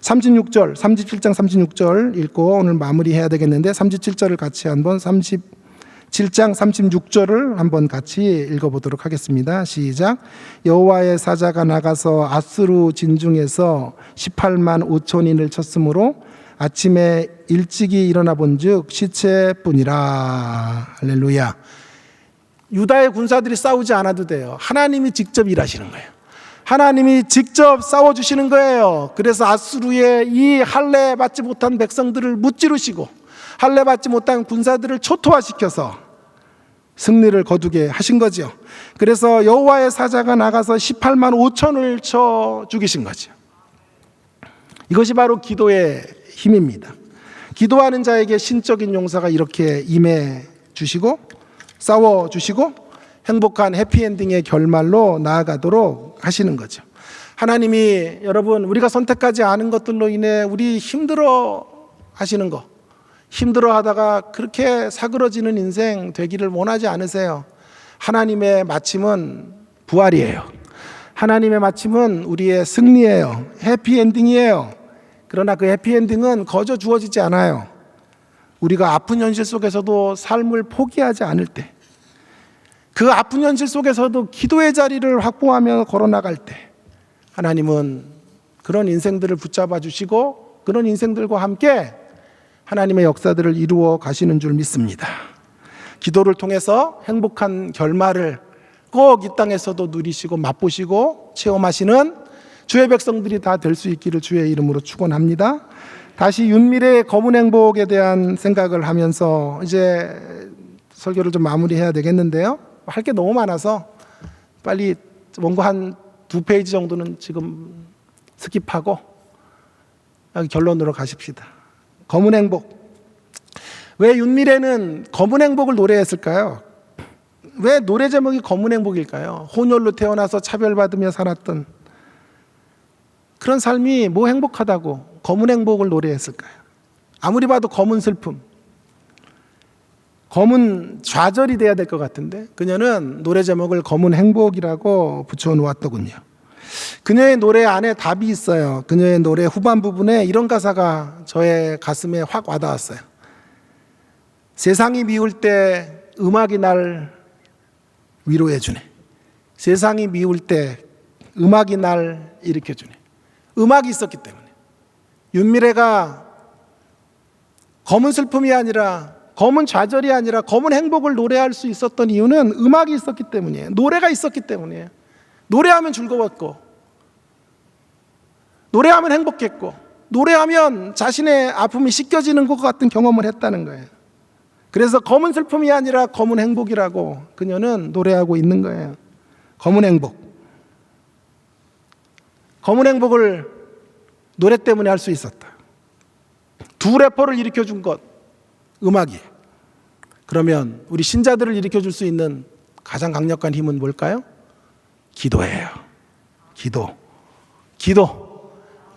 Speaker 1: 36절, 37장 36절 읽고 오늘 마무리해야 되겠는데, 37절을 같이 한번 37장 36절을 한번 같이 읽어보도록 하겠습니다. 시작. 여호와의 사자가 나가서 아수르 진중에서 18만 5천인을 쳤으므로 아침에 일찍이 일어나 본즉 시체뿐이라. 할렐루야. 유다의 군사들이 싸우지 않아도 돼요. 하나님이 직접 일하시는 거예요. 하나님이 직접 싸워주시는 거예요. 그래서 아수르의 이 할례 받지 못한 백성들을 무찌르시고 할례 받지 못한 군사들을 초토화시켜서 승리를 거두게 하신 거죠. 그래서 여호와의 사자가 나가서 18만 5천을 쳐 죽이신 거죠. 이것이 바로 기도의 힘입니다. 기도하는 자에게 신적인 용사가 이렇게 임해 주시고 싸워주시고 행복한 해피엔딩의 결말로 나아가도록 하시는 거죠. 하나님이 여러분 우리가 선택하지 않은 것들로 인해 우리 힘들어 하시는 거, 힘들어 하다가 그렇게 사그러지는 인생 되기를 원하지 않으세요. 하나님의 마침은 부활이에요. 하나님의 마침은 우리의 승리예요. 해피엔딩이에요. 그러나 그 해피엔딩은 거저 주어지지 않아요. 우리가 아픈 현실 속에서도 삶을 포기하지 않을 때, 그 아픈 현실 속에서도 기도의 자리를 확보하며 걸어나갈 때 하나님은 그런 인생들을 붙잡아 주시고 그런 인생들과 함께 하나님의 역사들을 이루어 가시는 줄 믿습니다. 기도를 통해서 행복한 결말을 꼭 이 땅에서도 누리시고 맛보시고 체험하시는 주의 백성들이 다 될 수 있기를 주의 이름으로 축원합니다. 다시 윤미래의 검은 행복에 대한 생각을 하면서 이제 설교를 좀 마무리해야 되겠는데요. 할 게 너무 많아서 빨리 원고 한 2페이지 정도는 지금 스킵하고 결론으로 가십시다. 검은 행복. 왜 윤미래는 검은 행복을 노래했을까요? 왜 노래 제목이 검은 행복일까요? 혼혈로 태어나서 차별받으며 살았던 그런 삶이 뭐 행복하다고 검은 행복을 노래했을까요? 아무리 봐도 검은 슬픔, 검은 좌절이 돼야 될 것 같은데 그녀는 노래 제목을 검은 행복이라고 붙여놓았더군요. 그녀의 노래 안에 답이 있어요. 그녀의 노래 후반 부분에 이런 가사가 저의 가슴에 확 와닿았어요. 세상이 미울 때 음악이 날 위로해 주네. 세상이 미울 때 음악이 날 일으켜 주네. 음악이 있었기 때문에. 윤미래가 검은 슬픔이 아니라, 검은 좌절이 아니라 검은 행복을 노래할 수 있었던 이유는 음악이 있었기 때문이에요. 노래가 있었기 때문이에요. 노래하면 즐거웠고, 노래하면 행복했고, 노래하면 자신의 아픔이 씻겨지는 것 같은 경험을 했다는 거예요. 그래서 검은 슬픔이 아니라 검은 행복이라고 그녀는 노래하고 있는 거예요. 검은 행복. 검은 행복을 노래 때문에 할 수 있었다. 두 래퍼를 일으켜준 것, 음악이에요. 그러면 우리 신자들을 일으켜줄 수 있는 가장 강력한 힘은 뭘까요? 기도예요.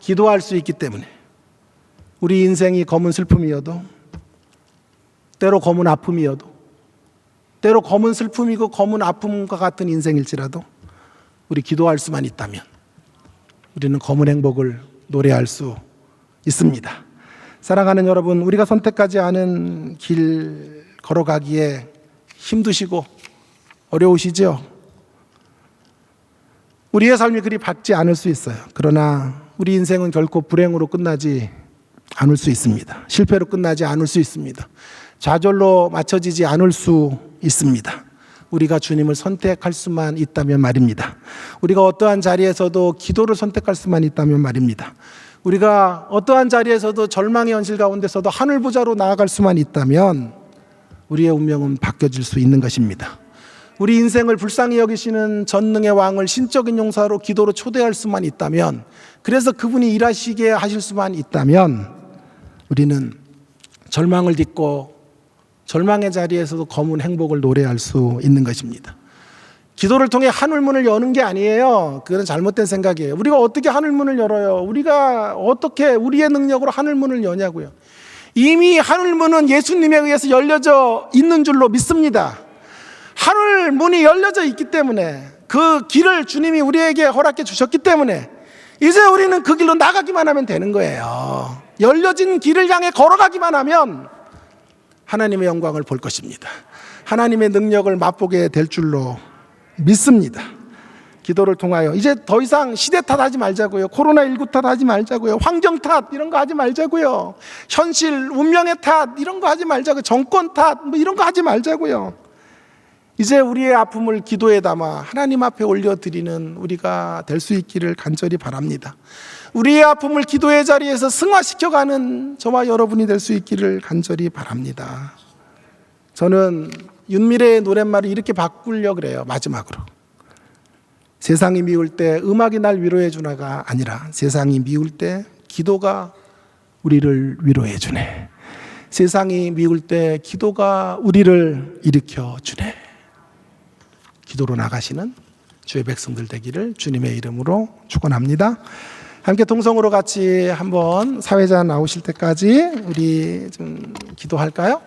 Speaker 1: 기도할 수 있기 때문에. 우리 인생이 검은 슬픔이어도, 때로 검은 아픔이어도, 때로 검은 슬픔이고 검은 아픔과 같은 인생일지라도 우리 기도할 수만 있다면 우리는 검은 행복을 노래할 수 있습니다. 사랑하는 여러분, 우리가 선택하지 않은 길 걸어가기에 힘드시고 어려우시죠? 우리의 삶이 그리 밝지 않을 수 있어요. 그러나 우리 인생은 결코 불행으로 끝나지 않을 수 있습니다. 실패로 끝나지 않을 수 있습니다. 좌절로 맞춰지지 않을 수 있습니다. 우리가 주님을 선택할 수만 있다면 말입니다. 우리가 어떠한 자리에서도 기도를 선택할 수만 있다면 말입니다. 우리가 어떠한 자리에서도 절망의 현실 가운데서도 하늘 보좌로 나아갈 수만 있다면 우리의 운명은 바뀌어질 수 있는 것입니다. 우리 인생을 불쌍히 여기시는 전능의 왕을 신적인 용사로 기도로 초대할 수만 있다면, 그래서 그분이 일하시게 하실 수만 있다면 우리는 절망을 딛고 절망의 자리에서도 검은 행복을 노래할 수 있는 것입니다. 기도를 통해 하늘문을 여는 게 아니에요. 그건 잘못된 생각이에요. 우리가 어떻게 하늘문을 열어요? 우리가 어떻게 우리의 능력으로 하늘문을 여냐고요. 이미 하늘문은 예수님에 의해서 열려져 있는 줄로 믿습니다. 하늘문이 열려져 있기 때문에, 그 길을 주님이 우리에게 허락해 주셨기 때문에 이제 우리는 그 길로 나가기만 하면 되는 거예요. 열려진 길을 향해 걸어가기만 하면 하나님의 영광을 볼 것입니다. 하나님의 능력을 맛보게 될 줄로 믿습니다. 기도를 통하여 이제 더 이상 시대 탓하지 말자고요. 코로나19 탓하지 말자고요. 환경 탓 이런 거 하지 말자고요. 현실 운명의 탓 이런 거 하지 말자고요. 정권 탓 뭐 이런 거 하지 말자고요. 이제 우리의 아픔을 기도에 담아 하나님 앞에 올려드리는 우리가 될 수 있기를 간절히 바랍니다. 우리의 아픔을 기도의 자리에서 승화시켜가는 저와 여러분이 될 수 있기를 간절히 바랍니다. 저는 윤미래의 노랫말을 이렇게 바꾸려고 그래요. 마지막으로. 세상이 미울 때 음악이 날 위로해 주나가 아니라 세상이 미울 때 기도가 우리를 위로해 주네. 세상이 미울 때 기도가 우리를 일으켜 주네. 기도로 나가시는 주의 백성들 되기를 주님의 이름으로 축원합니다. 함께 동성으로 같이 한번 사회자 나오실 때까지 우리 좀 기도할까요?